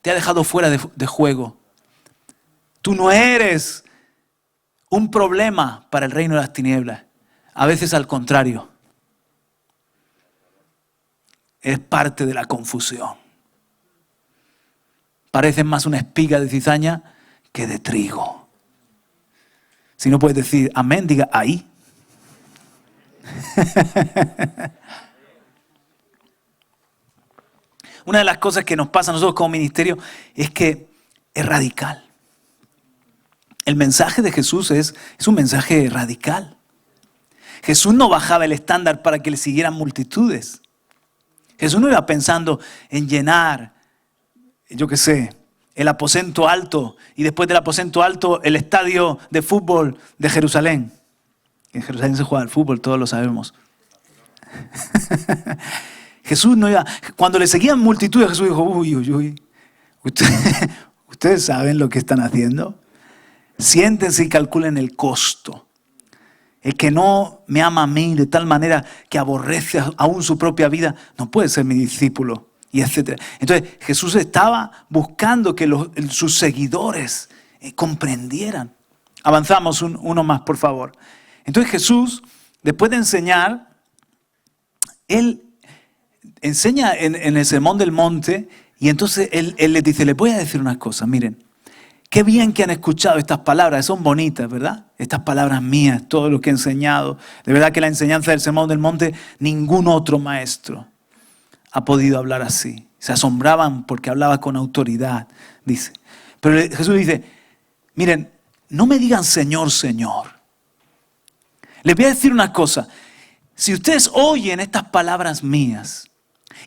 te ha dejado fuera de juego. Tú no eres un problema para el reino de las tinieblas. A veces al contrario. Es parte de la confusión. Pareces más una espiga de cizaña que de trigo. Si no puedes decir amén, diga ahí. Una de las cosas que nos pasa a nosotros como ministerio es que es radical. El mensaje de Jesús es un mensaje radical. Jesús no bajaba el estándar para que le siguieran multitudes. Jesús no iba pensando en llenar, yo qué sé, el aposento alto y después del aposento alto el estadio de fútbol de Jerusalén. En Jerusalén se juega al fútbol, todos lo sabemos. Jesús no iba... Cuando le seguían multitudes, Jesús dijo, uy. ¿Ustedes saben lo que están haciendo? Siéntense y calculen el costo. El que no me ama a mí de tal manera que aborrece aún su propia vida, no puede ser mi discípulo, y etc. Entonces, Jesús estaba buscando que sus seguidores comprendieran. Avanzamos uno más, por favor. Entonces Jesús, después de enseñar, Él enseña en el Sermón del Monte y entonces Él les dice, les voy a decir una cosa, miren, qué bien que han escuchado estas palabras, son bonitas, ¿verdad? Estas palabras mías, todo lo que he enseñado. De verdad que la enseñanza del Sermón del Monte, ningún otro maestro ha podido hablar así. Se asombraban porque hablaba con autoridad, dice. Pero Jesús dice, miren, no me digan Señor, Señor. Les voy a decir una cosa, si ustedes oyen estas palabras mías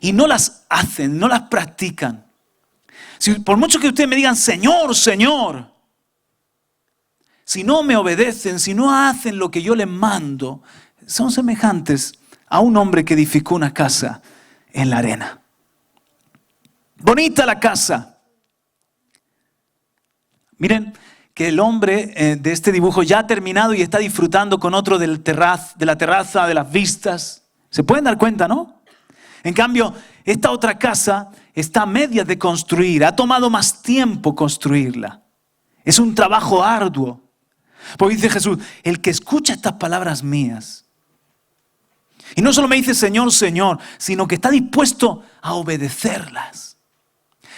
y no las hacen, no las practican, por mucho que ustedes me digan Señor, Señor, si no me obedecen, si no hacen lo que yo les mando, son semejantes a un hombre que edificó una casa en la arena. Bonita la casa. Miren, que el hombre de este dibujo ya ha terminado y está disfrutando con otro de la terraza, de las vistas. ¿Se pueden dar cuenta, no? En cambio, esta otra casa está a medias de construir. Ha tomado más tiempo construirla. Es un trabajo arduo. Porque dice Jesús, el que escucha estas palabras mías, y no solo me dice Señor, Señor, sino que está dispuesto a obedecerlas.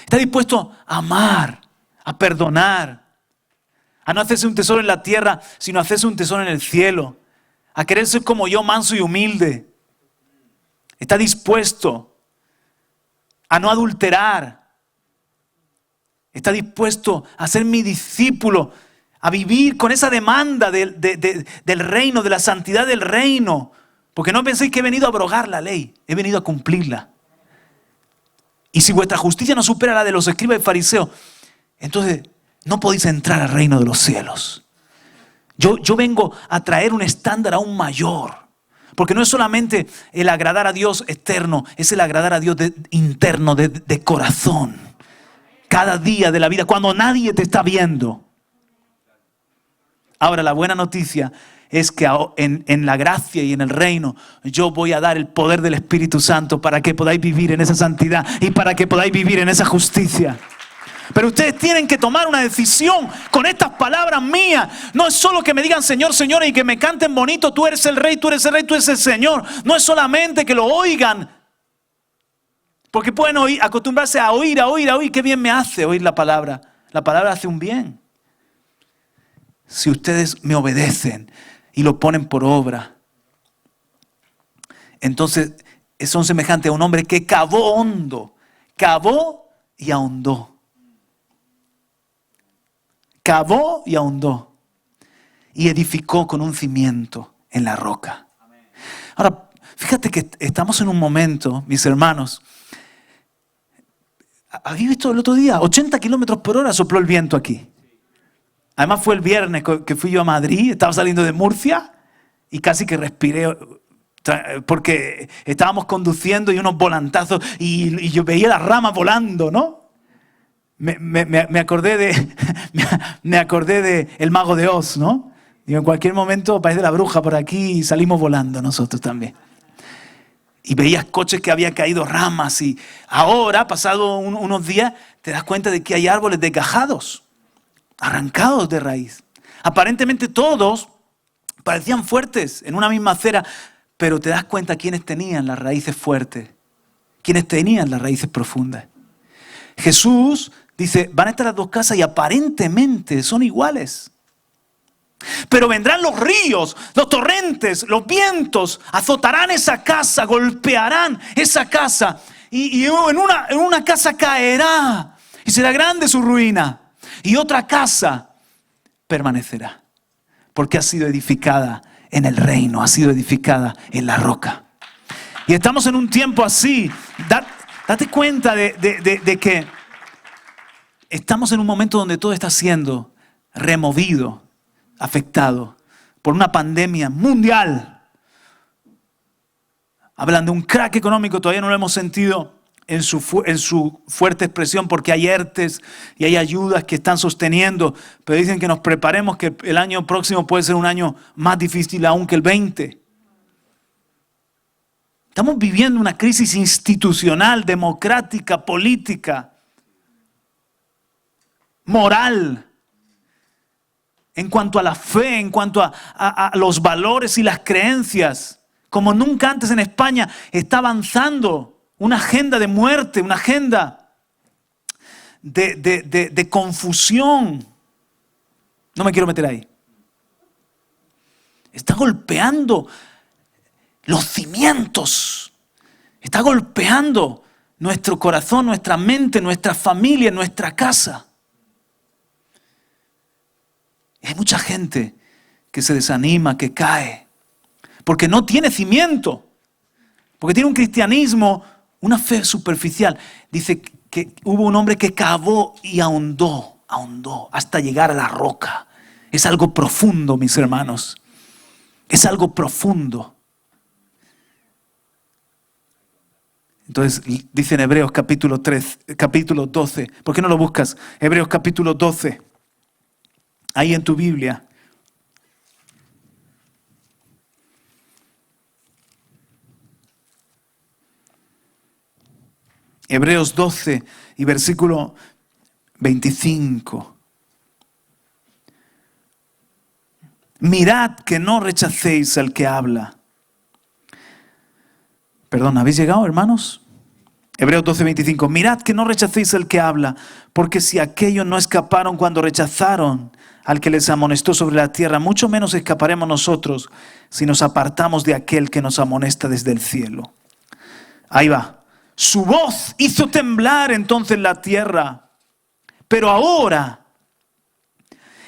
Está dispuesto a amar, a perdonar, a no hacerse un tesoro en la tierra, sino a hacerse un tesoro en el cielo. A querer ser como yo, manso y humilde. Está dispuesto a no adulterar. Está dispuesto a ser mi discípulo, a vivir con esa demanda del reino, de la santidad del reino. Porque no penséis que he venido a abrogar la ley, he venido a cumplirla. Y si vuestra justicia no supera la de los escribas y fariseos, entonces no podéis entrar al reino de los cielos. Yo vengo a traer un estándar aún mayor. Porque no es solamente el agradar a Dios externo, es el agradar a Dios interno, de corazón. Cada día de la vida, cuando nadie te está viendo. Ahora, la buena noticia es que en la gracia y en el reino yo voy a dar el poder del Espíritu Santo para que podáis vivir en esa santidad y para que podáis vivir en esa justicia. Pero ustedes tienen que tomar una decisión con estas palabras mías. No es solo que me digan Señor, Señor y que me canten bonito, tú eres el Rey, tú eres el Rey, tú eres el Señor. No es solamente que lo oigan. Porque pueden acostumbrarse a oír. Qué bien me hace oír la palabra. La palabra hace un bien. Si ustedes me obedecen y lo ponen por obra, entonces son semejantes a un hombre que cavó hondo, cavó y ahondó. Cavó y ahondó y edificó con un cimiento en la roca. Ahora, fíjate que estamos en un momento, mis hermanos. ¿Habéis visto el otro día? 80 kilómetros por hora sopló el viento aquí. Además fue el viernes que fui yo a Madrid, estaba saliendo de Murcia y casi que respiré porque estábamos conduciendo y unos volantazos y yo veía las ramas volando, ¿no? Me acordé de El Mago de Oz, ¿no? Digo, en cualquier momento aparece la bruja por aquí y salimos volando nosotros también. Y veías coches que habían caído ramas y ahora, pasado unos días, te das cuenta de que hay árboles desgajados, arrancados de raíz. Aparentemente todos parecían fuertes en una misma acera, pero te das cuenta quiénes tenían las raíces fuertes, quiénes tenían las raíces profundas. Jesús dice, van a estar las dos casas y aparentemente son iguales. Pero vendrán los ríos, los torrentes, los vientos, azotarán esa casa, golpearán esa casa y en una casa caerá y será grande su ruina y otra casa permanecerá porque ha sido edificada en el reino, ha sido edificada en la roca. Y estamos en un tiempo así. Date cuenta de que estamos en un momento donde todo está siendo removido, afectado por una pandemia mundial. Hablan de un crack económico, todavía no lo hemos sentido en su fuerte expresión porque hay ERTES y hay ayudas que están sosteniendo, pero dicen que nos preparemos que el año próximo puede ser un año más difícil aún que el 20. Estamos viviendo una crisis institucional, democrática, política, moral, en cuanto a la fe, en cuanto a los valores y las creencias. Como nunca antes en España está avanzando una agenda de muerte, una agenda de confusión. No me quiero meter ahí. Está golpeando los cimientos. Está golpeando nuestro corazón, nuestra mente, nuestra familia, nuestra casa. Hay mucha gente que se desanima, que cae, porque no tiene cimiento, porque tiene un cristianismo, una fe superficial. Dice que hubo un hombre que cavó y ahondó hasta llegar a la roca. Es algo profundo, mis hermanos. Es algo profundo. Entonces dice en Hebreos capítulo 12. ¿Por qué no lo buscas? Hebreos capítulo 12. Ahí en tu Biblia. Hebreos 12 y versículo 25. Mirad que no rechacéis al que habla. Perdón, ¿habéis llegado, hermanos? Hebreos 12, 25. Mirad que no rechacéis al que habla, porque si aquellos no escaparon cuando rechazaron al que les amonestó sobre la tierra, mucho menos escaparemos nosotros si nos apartamos de aquel que nos amonesta desde el cielo. Ahí va. Su voz hizo temblar entonces la tierra, pero ahora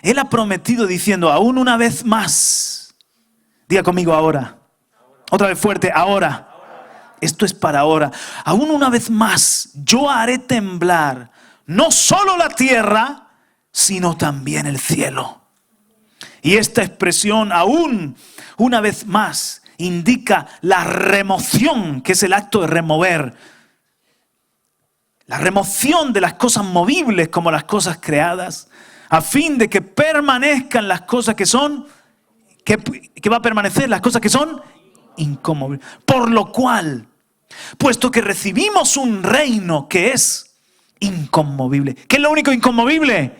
Él ha prometido diciendo, aún una vez más. Diga conmigo ahora. Otra vez fuerte, ahora. Esto es para ahora. Aún una vez más, yo haré temblar no solo la tierra, sino también el cielo. Y esta expresión, aún una vez más, indica la remoción, que es el acto de remover. La remoción de las cosas movibles como las cosas creadas. a fin de que permanezcan las cosas que son, que va a permanecer las cosas que son inconmovibles. Por lo cual, puesto que recibimos un reino que es inconmovible. ¿Qué es lo único inconmovible?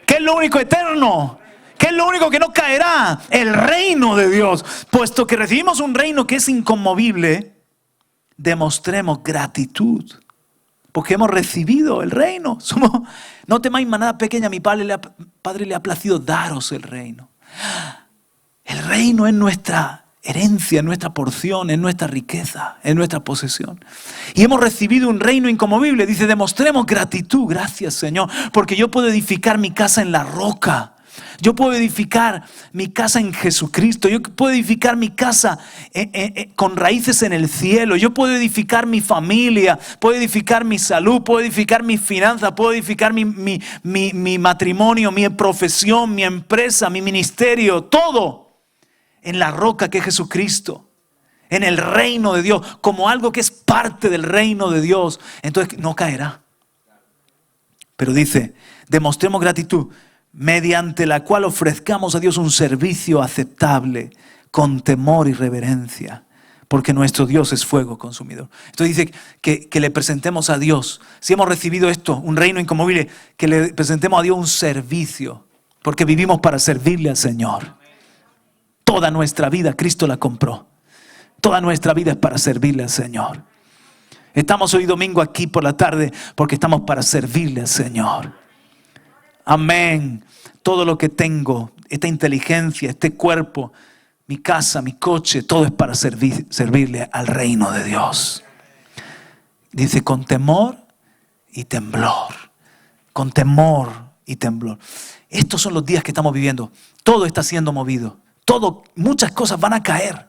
¿Qué es lo único eterno? ¿Qué es lo único que no caerá? El reino de Dios. Puesto que recibimos un reino que es inconmovible, demostremos gratitud. Porque hemos recibido el reino. No temáis manada pequeña, mi Padre le ha placido daros el reino. El reino es nuestra herencia, es nuestra porción, es nuestra riqueza, es nuestra posesión. Y hemos recibido un reino inconmovible. Dice, demostremos gratitud. Gracias, Señor, porque yo puedo edificar mi casa en la roca. Yo puedo edificar mi casa en Jesucristo. Yo puedo edificar mi casa con raíces en el cielo. Yo puedo edificar mi familia. Puedo edificar mi salud. Puedo edificar mis finanzas. Puedo edificar mi matrimonio, mi profesión, mi empresa, mi ministerio. Todo en la roca que es Jesucristo. En el reino de Dios. Como algo que es parte del reino de Dios. Entonces no caerá. Pero dice, demostremos gratitud, mediante la cual ofrezcamos a Dios un servicio aceptable, con temor y reverencia, porque nuestro Dios es fuego consumidor. Entonces dice que le presentemos a Dios, si hemos recibido esto, un reino inconmovible, que le presentemos a Dios un servicio, porque vivimos para servirle al Señor. Toda nuestra vida Cristo la compró. Toda nuestra vida es para servirle al Señor. Estamos hoy domingo aquí por la tarde porque estamos para servirle al Señor. Amén. Todo lo que tengo, esta inteligencia, este cuerpo, mi casa, mi coche, todo es para servirle al reino de Dios. Dice, con temor y temblor. Con temor y temblor. Estos son los días que estamos viviendo. Todo está siendo movido. Muchas cosas van a caer.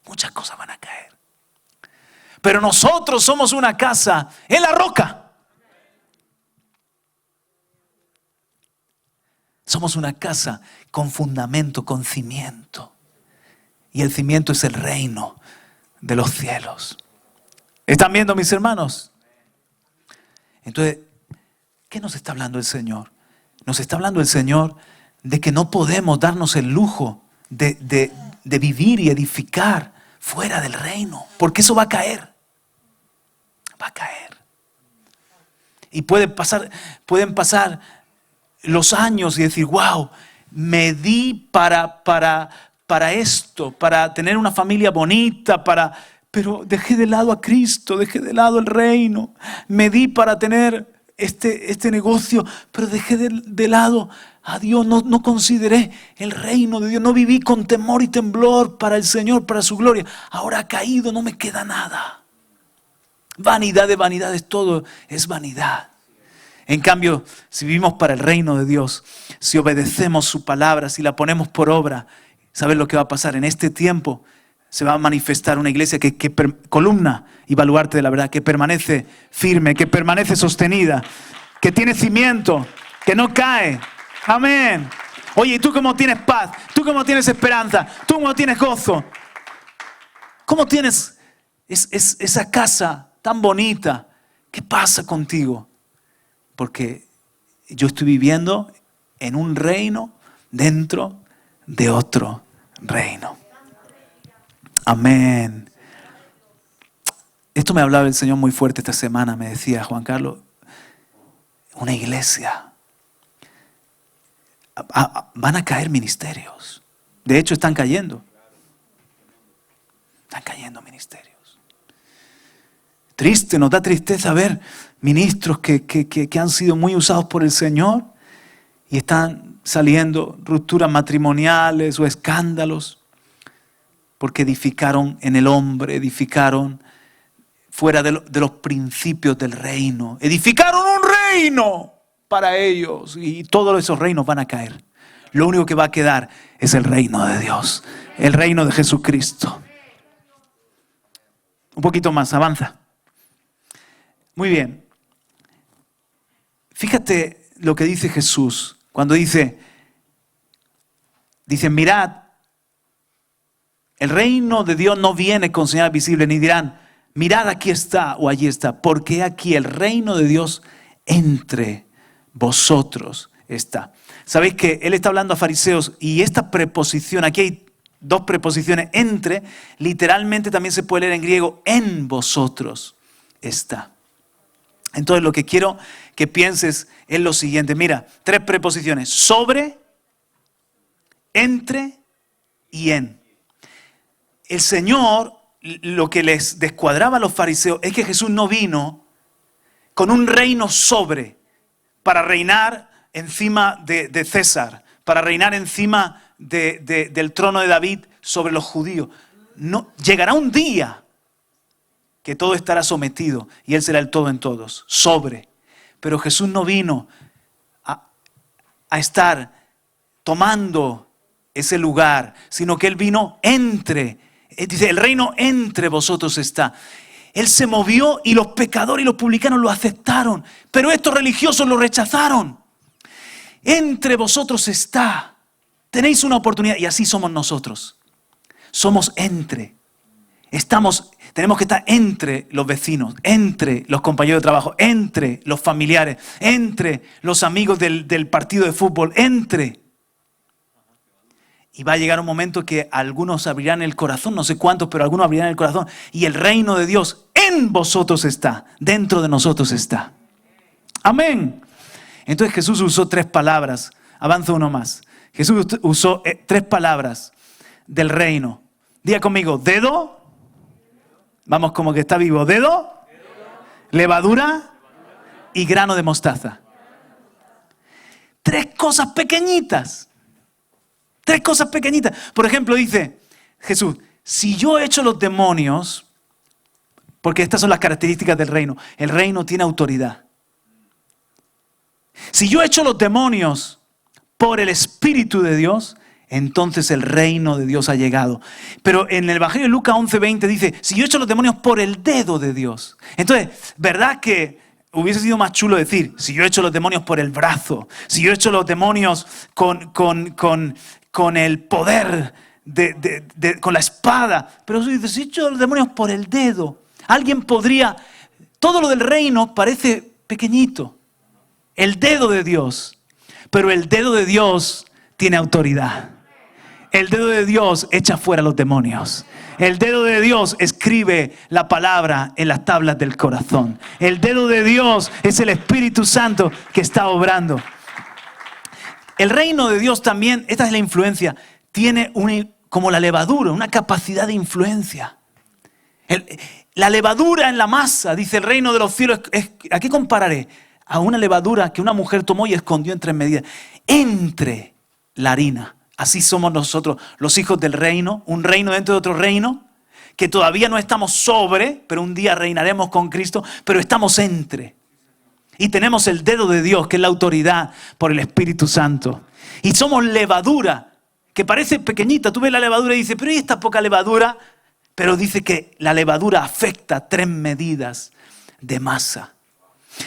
Muchas cosas van a caer. Pero nosotros somos una casa en la roca. Somos una casa con fundamento, con cimiento. Y el cimiento es el reino de los cielos. ¿Están viendo, mis hermanos? Entonces, ¿qué nos está hablando el Señor? Nos está hablando el Señor de que no podemos darnos el lujo de vivir y edificar fuera del reino. Porque eso va a caer. Va a caer. Y pueden pasar los años y decir, wow, me di para esto, para tener una familia bonita, pero dejé de lado a Cristo, dejé de lado el reino. Me di para tener este negocio, pero dejé de lado a Dios, no consideré el reino de Dios, no viví con temor y temblor para el Señor, para su gloria. Ahora ha caído, no me queda nada. Vanidad de vanidades, todo es vanidad. En cambio, si vivimos para el reino de Dios, si obedecemos su palabra, si la ponemos por obra, ¿sabes lo que va a pasar? En este tiempo se va a manifestar una iglesia columna y baluarte de la verdad, que permanece firme, que permanece sostenida, que tiene cimiento, que no cae. Amén. Oye, ¿y tú cómo tienes paz? ¿Tú cómo tienes esperanza? ¿Tú cómo tienes gozo? ¿Cómo tienes esa casa tan bonita? ¿Qué pasa contigo? Porque yo estoy viviendo en un reino dentro de otro reino. Amén. Esto me hablaba el Señor muy fuerte esta semana. Me decía, Juan Carlos, una iglesia. Van a caer ministerios. De hecho, están cayendo. Están cayendo ministerios. Triste, nos da tristeza ver ministros que han sido muy usados por el Señor y están saliendo rupturas matrimoniales o escándalos porque edificaron en el hombre, edificaron fuera de los principios del reino. Edificaron un reino para ellos y todos esos reinos van a caer. Lo único que va a quedar es el reino de Dios, el reino de Jesucristo. Un poquito más, avanza. Muy bien. Fíjate lo que dice Jesús cuando dice, mirad, el reino de Dios no viene con señal visible, ni dirán, mirad aquí está o allí está, porque aquí el reino de Dios entre vosotros. está. Sabéis que él está hablando a fariseos y esta preposición, aquí hay dos preposiciones, entre, literalmente también se puede leer en griego, en vosotros está. Entonces lo que quiero que pienses es lo siguiente. Mira, tres preposiciones: sobre, entre y en. El Señor, lo que les descuadraba a los fariseos es que Jesús no vino con un reino sobre para reinar encima de César, para reinar encima del trono de David sobre los judíos. No, llegará un día que todo estará sometido y Él será el todo en todos, sobre. Pero Jesús no vino a estar tomando ese lugar, sino que Él vino entre. Dice, el reino entre vosotros está. Él se movió y los pecadores y los publicanos lo aceptaron, pero estos religiosos lo rechazaron. Entre vosotros está. Tenéis una oportunidad y así somos nosotros. Somos entre. Tenemos que estar entre los vecinos, entre los compañeros de trabajo, entre los familiares, entre los amigos del partido de fútbol, entre. Y va a llegar un momento que algunos abrirán el corazón, no sé cuántos, pero algunos abrirán el corazón. Y el reino de Dios en vosotros está, dentro de nosotros está. Amén. Entonces Jesús usó tres palabras. Avanza uno más. Jesús usó tres palabras del reino. Diga conmigo, dedo. Vamos, como que está vivo. Dedo, levadura y grano de mostaza. Tres cosas pequeñitas. Tres cosas pequeñitas. Por ejemplo, dice Jesús, si yo echo los demonios, porque estas son las características del reino. El reino tiene autoridad. Si yo echo los demonios por el Espíritu de Dios, entonces el reino de Dios ha llegado. Pero en el Evangelio de Lucas 11:20 dice, si yo echo los demonios por el dedo de Dios. Entonces, ¿verdad que hubiese sido más chulo decir, si yo echo los demonios por el brazo, si yo echo los demonios con el poder, con la espada? Pero si echo los demonios por el dedo, alguien podría, todo lo del reino parece pequeñito. El dedo de Dios, pero el dedo de Dios tiene autoridad. El dedo de Dios echa fuera a los demonios. El dedo de Dios escribe la palabra en las tablas del corazón. El dedo de Dios es el Espíritu Santo que está obrando. El reino de Dios también, esta es la influencia, tiene como la levadura, una capacidad de influencia. La levadura en la masa, dice el reino de los cielos, ¿a qué compararé? A una levadura que una mujer tomó y escondió en 3 medidas. Entre la harina. Así somos nosotros, los hijos del reino, un reino dentro de otro reino, que todavía no estamos sobre, pero un día reinaremos con Cristo, pero estamos entre. Y tenemos el dedo de Dios, que es la autoridad por el Espíritu Santo. Y somos levadura, que parece pequeñita. Tú ves la levadura y dices, pero ¿y esta poca levadura? Pero dice que la levadura afecta 3 medidas de masa.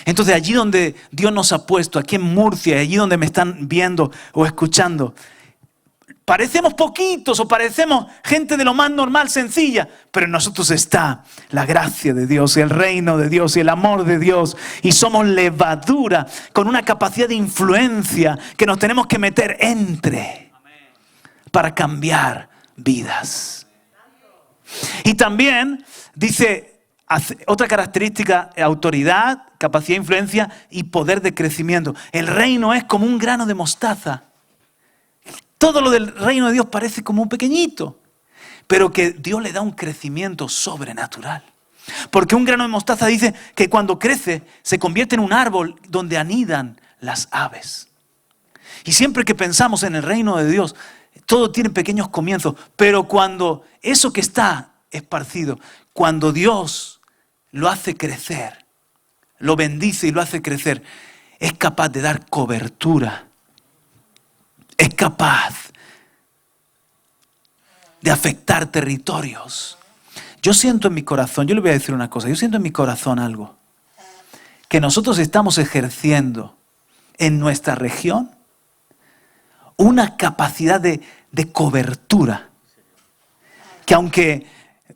Entonces allí donde Dios nos ha puesto, aquí en Murcia, allí donde me están viendo o escuchando, parecemos poquitos o parecemos gente de lo más normal, sencilla, pero en nosotros está la gracia de Dios, el reino de Dios y el amor de Dios. Y somos levadura con una capacidad de influencia que nos tenemos que meter entre para cambiar vidas. Y también dice otra característica, autoridad, capacidad de influencia y poder de crecimiento. El reino es como un grano de mostaza. Todo lo del reino de Dios parece como un pequeñito, pero que Dios le da un crecimiento sobrenatural. Porque un grano de mostaza dice que cuando crece se convierte en un árbol donde anidan las aves. Y siempre que pensamos en el reino de Dios, todo tiene pequeños comienzos, pero cuando eso que está esparcido, cuando Dios lo hace crecer, lo bendice y lo hace crecer, es capaz de dar cobertura. Es capaz de afectar territorios. Yo siento en mi corazón, yo le voy a decir una cosa, yo siento en mi corazón algo, que nosotros estamos ejerciendo en nuestra región una capacidad de cobertura, que aunque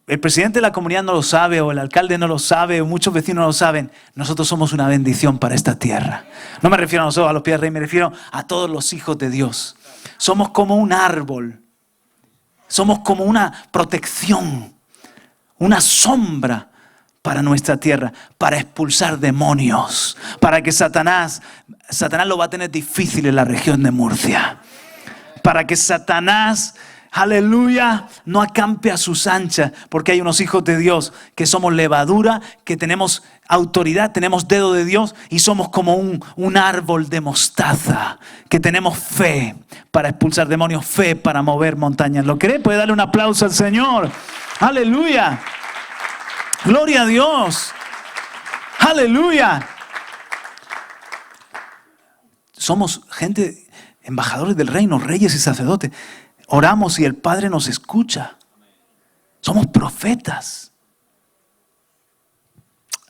el presidente de la comunidad no lo sabe, o el alcalde no lo sabe, o muchos vecinos no lo saben. Nosotros somos una bendición para esta tierra. No me refiero a nosotros, a los pies del rey, me refiero a todos los hijos de Dios. Somos como un árbol. Somos como una protección, una sombra para nuestra tierra, para expulsar demonios, para que Satanás lo va a tener difícil en la región de Murcia. Para que Satanás, aleluya, no acampe a sus anchas, porque hay unos hijos de Dios que somos levadura, que tenemos autoridad, tenemos dedo de Dios y somos como un árbol de mostaza, que tenemos fe para expulsar demonios, fe para mover montañas. ¿Lo cree? Puede darle un aplauso al Señor. Aleluya. Gloria a Dios. Aleluya. Somos gente, embajadores del reino, reyes y sacerdotes. Oramos y el Padre nos escucha. Somos profetas.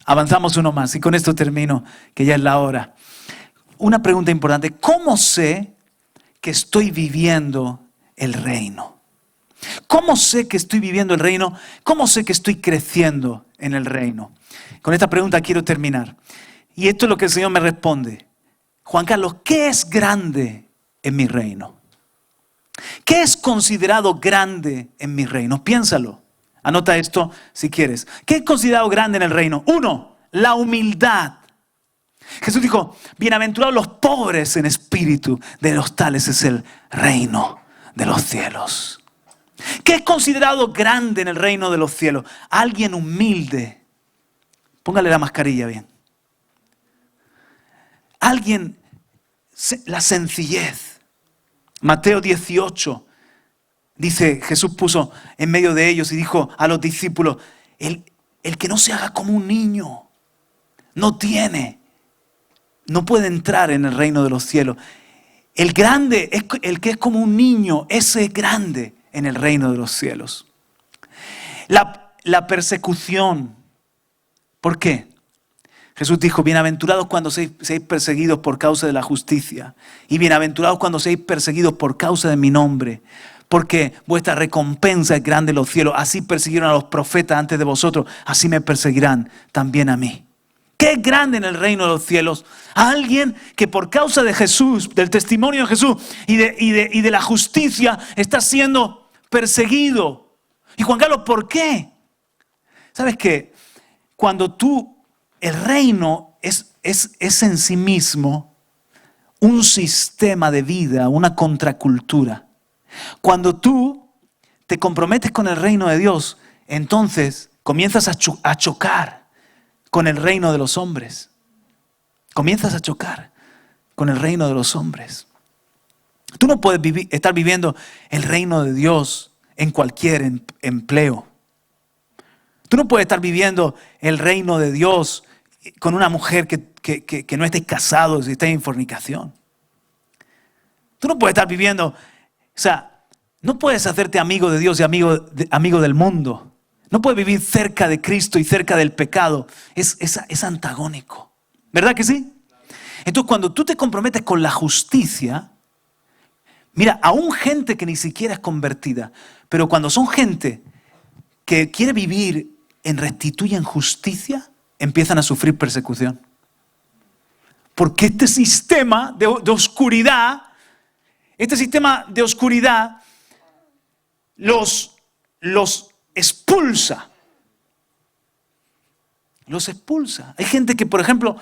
Avanzamos uno más y con esto termino, que ya es la hora. Una pregunta importante. ¿Cómo sé que estoy viviendo el reino? ¿Cómo sé que estoy viviendo el reino? ¿Cómo sé que estoy creciendo en el reino? Con esta pregunta quiero terminar. Y esto es lo que el Señor me responde. Juan Carlos, ¿qué es grande en mi reino? ¿Qué es considerado grande en mi reino? Piénsalo. Anota esto si quieres. ¿Qué es considerado grande en el reino? 1, la humildad. Jesús dijo, bienaventurados los pobres en espíritu, de los tales es el reino de los cielos. ¿Qué es considerado grande en el reino de los cielos? Alguien humilde. Póngale la mascarilla bien. Alguien, la sencillez. Mateo 18, dice, Jesús puso en medio de ellos y dijo a los discípulos, el que no se haga como un niño, no puede entrar en el reino de los cielos. El grande, el que es como un niño, ese es grande en el reino de los cielos. La persecución. ¿Por qué? Jesús dijo, bienaventurados cuando seáis perseguidos por causa de la justicia. Y bienaventurados cuando seáis perseguidos por causa de mi nombre. Porque vuestra recompensa es grande en los cielos. Así persiguieron a los profetas antes de vosotros. Así me perseguirán también a mí. ¿Qué es grande en el reino de los cielos? A alguien que por causa de Jesús, del testimonio de Jesús y de la justicia está siendo perseguido. Y Juan Carlos, ¿por qué? ¿Sabes qué? Cuando el reino es en sí mismo un sistema de vida, una contracultura. Cuando tú te comprometes con el reino de Dios, entonces comienzas a chocar con el reino de los hombres. Comienzas a chocar con el reino de los hombres. Tú no puedes estar viviendo el reino de Dios en cualquier empleo. Tú no puedes estar viviendo el reino de Dios con una mujer que no esté casado, si esté en fornicación. Tú no puedes estar viviendo, no puedes hacerte amigo de Dios y amigo del mundo. No puedes vivir cerca de Cristo y cerca del pecado. Es antagónico. ¿Verdad que sí? Entonces, cuando tú te comprometes con la justicia, mira, aún gente que ni siquiera es convertida, pero cuando son gente que quiere vivir en rectitud y en justicia, empiezan a sufrir persecución. Porque este sistema de oscuridad, los expulsa. Los expulsa. Hay gente que, por ejemplo,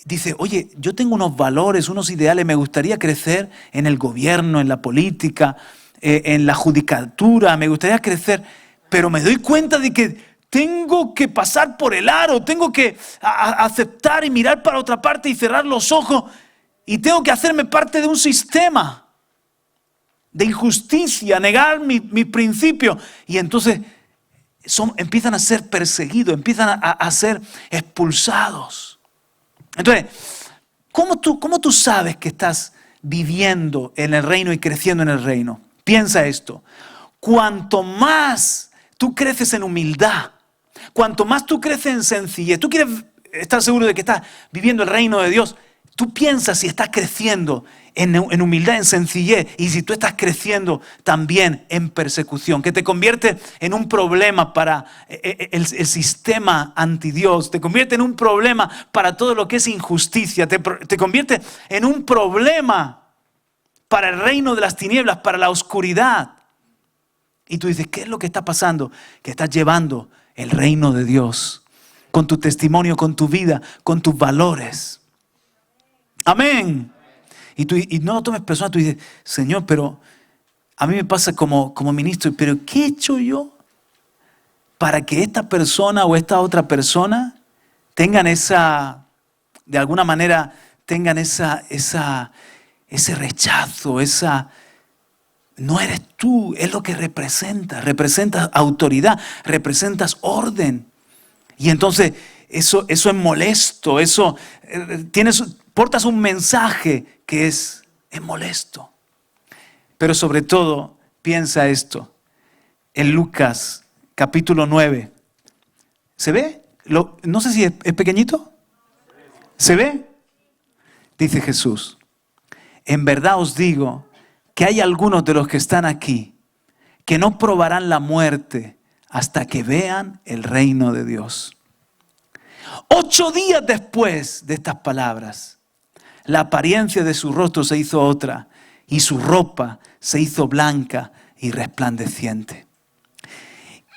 dice, oye, yo tengo unos valores, unos ideales, me gustaría crecer en el gobierno, en la política, en la judicatura, me gustaría crecer, pero me doy cuenta de que tengo que pasar por el aro, tengo que aceptar y mirar para otra parte y cerrar los ojos y tengo que hacerme parte de un sistema de injusticia, negar mis principios. Y entonces empiezan a ser perseguidos, empiezan a ser expulsados. Entonces, ¿cómo tú sabes que estás viviendo en el reino y creciendo en el reino? Piensa esto. Cuanto más tú creces en humildad, cuanto más tú creces en sencillez, tú quieres estar seguro de que estás viviendo el reino de Dios, tú piensas si estás creciendo en humildad, en sencillez, y si tú estás creciendo también en persecución, que te convierte en un problema para el sistema anti Dios, te convierte en un problema para todo lo que es injusticia, te convierte en un problema para el reino de las tinieblas, para la oscuridad. Y tú dices, ¿qué es lo que está pasando? Que estás llevando el reino de Dios con tu testimonio, con tu vida, con tus valores. Amén. Y no lo tomes personal, tú dices, Señor, pero a mí me pasa como ministro, pero ¿qué he hecho yo para que esta persona o esta otra persona tengan de alguna manera, tengan ese rechazo, no eres tú, es lo que representas autoridad, representas orden. Y entonces eso es molesto, portas un mensaje que es molesto. Pero sobre todo, piensa esto, en Lucas capítulo 9. ¿Se ve? No sé si es pequeñito. ¿Se ve? Dice Jesús, en verdad os digo que hay algunos de los que están aquí que no probarán la muerte hasta que vean el reino de Dios. 8 días después de estas palabras, la apariencia de su rostro se hizo otra y su ropa se hizo blanca y resplandeciente.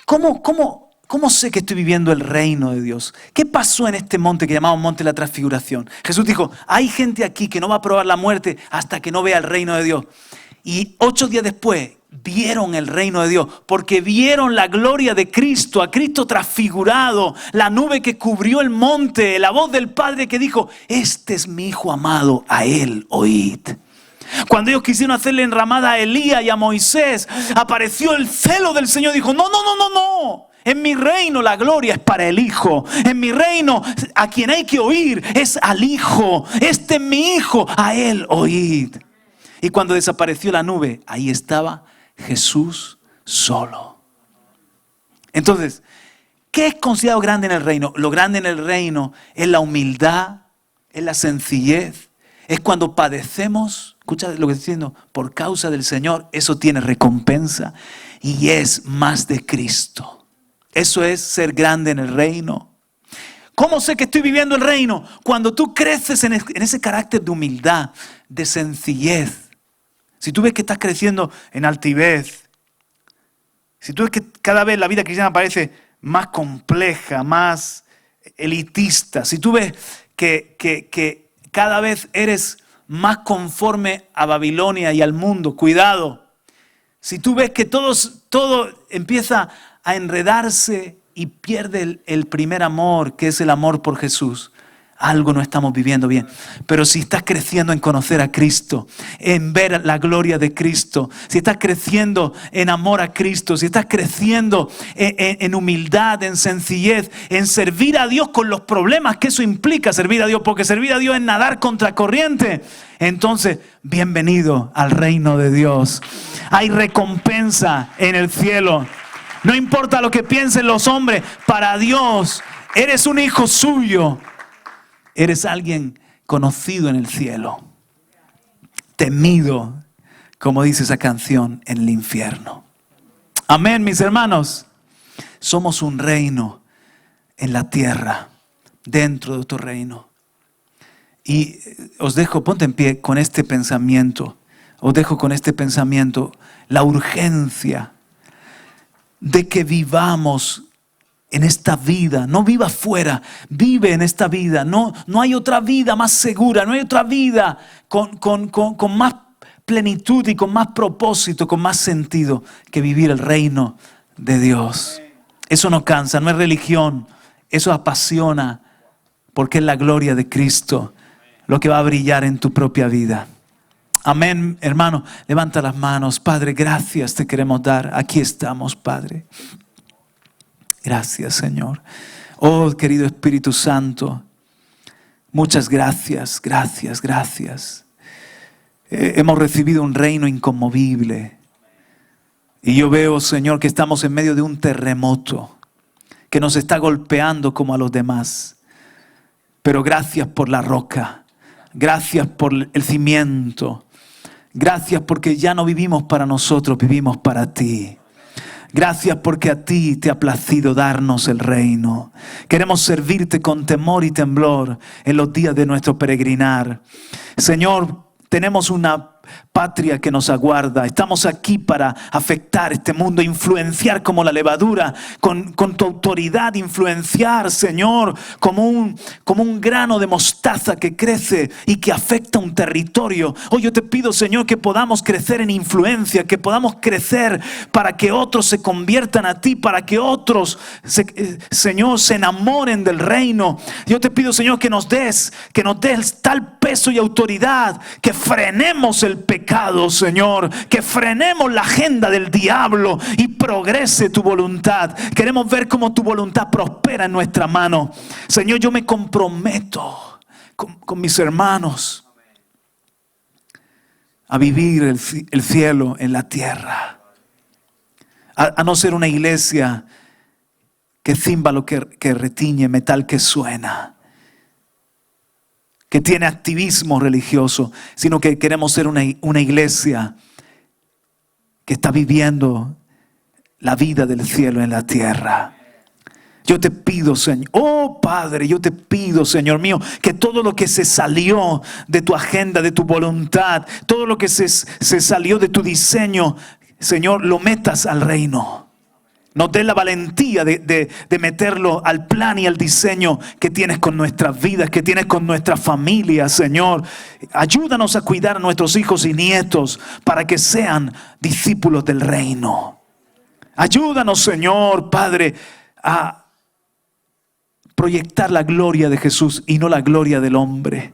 ¿Cómo sé que estoy viviendo el reino de Dios? ¿Qué pasó en este monte que llamamos Monte de la Transfiguración? Jesús dijo, hay gente aquí que no va a probar la muerte hasta que no vea el reino de Dios. Y 8 días después vieron el reino de Dios, porque vieron la gloria de Cristo, a Cristo transfigurado, la nube que cubrió el monte, la voz del Padre que dijo, este es mi Hijo amado, a él oíd. Cuando ellos quisieron hacerle enramada a Elías y a Moisés, apareció el celo del Señor y dijo, no. En mi reino la gloria es para el Hijo. En mi reino a quien hay que oír es al Hijo. Este es mi Hijo, a él oíd. Y cuando desapareció la nube, ahí estaba Jesús solo. Entonces, ¿qué es considerado grande en el reino? Lo grande en el reino es la humildad, es la sencillez, es cuando padecemos, escucha lo que estoy diciendo, por causa del Señor, eso tiene recompensa y es más de Cristo. Eso es ser grande en el reino. ¿Cómo sé que estoy viviendo el reino? Cuando tú creces en ese carácter de humildad, de sencillez. Si tú ves que estás creciendo en altivez, si tú ves que cada vez la vida cristiana parece más compleja, más elitista, si tú ves que cada vez eres más conforme a Babilonia y al mundo, cuidado. Si tú ves que todo empieza a enredarse y pierde el primer amor, que es el amor por Jesús, algo no estamos viviendo bien. Pero si estás creciendo en conocer a Cristo, en ver la gloria de Cristo, si estás creciendo en amor a Cristo, si estás creciendo en humildad, en sencillez, en servir a Dios con los problemas que eso implica servir a Dios, porque servir a Dios es nadar contra corriente, entonces bienvenido al reino de Dios. Hay recompensa en el cielo. No importa lo que piensen los hombres, para Dios eres un hijo suyo. Eres alguien conocido en el cielo, temido, como dice esa canción, en el infierno. Amén, mis hermanos. Somos un reino en la tierra, dentro de otro reino. Y os dejo, ponte en pie con este pensamiento. Os dejo con este pensamiento, la urgencia de que vivamos en esta vida. No viva afuera, vive en esta vida. No hay otra vida más segura, no hay otra vida con más plenitud y con más propósito, con más sentido que vivir el reino de Dios. Eso no cansa, no es religión, eso apasiona, porque es la gloria de Cristo lo que va a brillar en tu propia vida. Amén, hermano. Levanta las manos. Padre, gracias te queremos dar. Aquí estamos, Padre. Gracias, Señor. Oh, querido Espíritu Santo, muchas gracias, gracias. Hemos recibido un reino inconmovible. Y yo veo, Señor, que estamos en medio de un terremoto que nos está golpeando como a los demás. Pero gracias por la roca. Gracias por el cimiento. Gracias porque ya no vivimos para nosotros, vivimos para ti. Gracias porque a ti te ha placido darnos el reino. Queremos servirte con temor y temblor en los días de nuestro peregrinar. Señor, tenemos una patria que nos aguarda. Estamos aquí para afectar este mundo, influenciar como la levadura, con tu autoridad, influenciar, Señor, como un grano de mostaza que crece y que afecta un territorio. Hoy yo te pido, Señor, que podamos crecer en influencia, que podamos crecer para que otros se conviertan a ti, para que otros, Señor, se enamoren del reino. Yo te pido, Señor, que nos des tal peso y autoridad, que frenemos el pecado, Señor, que frenemos la agenda del diablo y progrese tu voluntad. Queremos ver cómo tu voluntad prospera en nuestra mano. Señor, yo me comprometo con mis hermanos a vivir el cielo en la tierra, a no ser una iglesia que címbalo que retiñe, metal que suena, que tiene activismo religioso, sino que queremos ser una iglesia que está viviendo la vida del cielo en la tierra. Yo te pido, Señor, oh Padre, yo te pido, Señor mío, que todo lo que se salió de tu agenda, de tu voluntad, todo lo que se salió de tu diseño, Señor, lo metas al reino. Nos dé la valentía de meterlo al plan y al diseño que tienes con nuestras vidas, que tienes con nuestra familia, Señor. Ayúdanos a cuidar a nuestros hijos y nietos para que sean discípulos del reino. Ayúdanos, Señor, Padre, a proyectar la gloria de Jesús y no la gloria del hombre.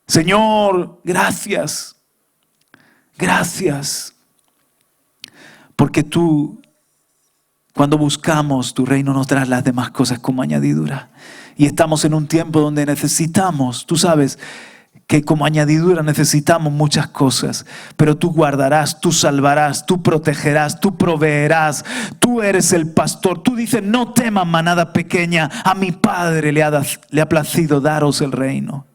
Señor, gracias. Gracias. Porque tú, cuando buscamos tu reino, nos traes las demás cosas como añadidura. Y estamos en un tiempo donde necesitamos, tú sabes que como añadidura necesitamos muchas cosas, pero tú guardarás, tú salvarás, tú protegerás, tú proveerás. Tú eres el pastor. Tú dices, no teman manada pequeña, a mi Padre le ha placido daros el reino.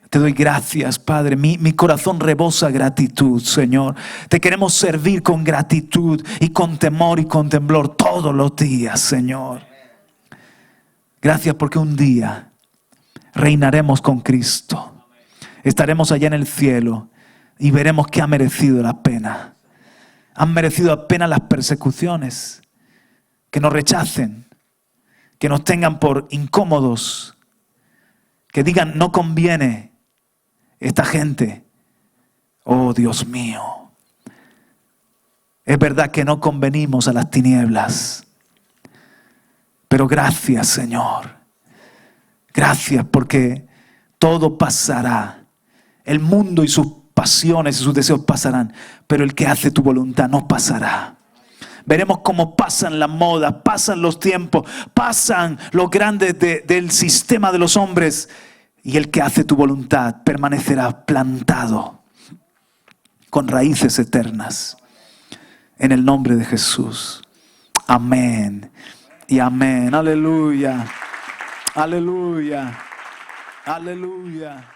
Te doy gracias, Padre. Mi corazón rebosa gratitud, Señor. Te queremos servir con gratitud y con temor y con temblor todos los días, Señor. Gracias porque un día reinaremos con Cristo. Estaremos allá en el cielo y veremos que ha merecido la pena. Han merecido la pena las persecuciones, que nos rechacen, que nos tengan por incómodos, que digan no conviene esta gente. Oh Dios mío, es verdad que no convenimos a las tinieblas, pero gracias, Señor. Gracias porque todo pasará. El mundo y sus pasiones y sus deseos pasarán, pero el que hace tu voluntad no pasará. Veremos cómo pasan las modas, pasan los tiempos, pasan los grandes del sistema de los hombres. Y el que hace tu voluntad permanecerá plantado con raíces eternas. En el nombre de Jesús. Amén y amén. Aleluya. Aleluya. Aleluya.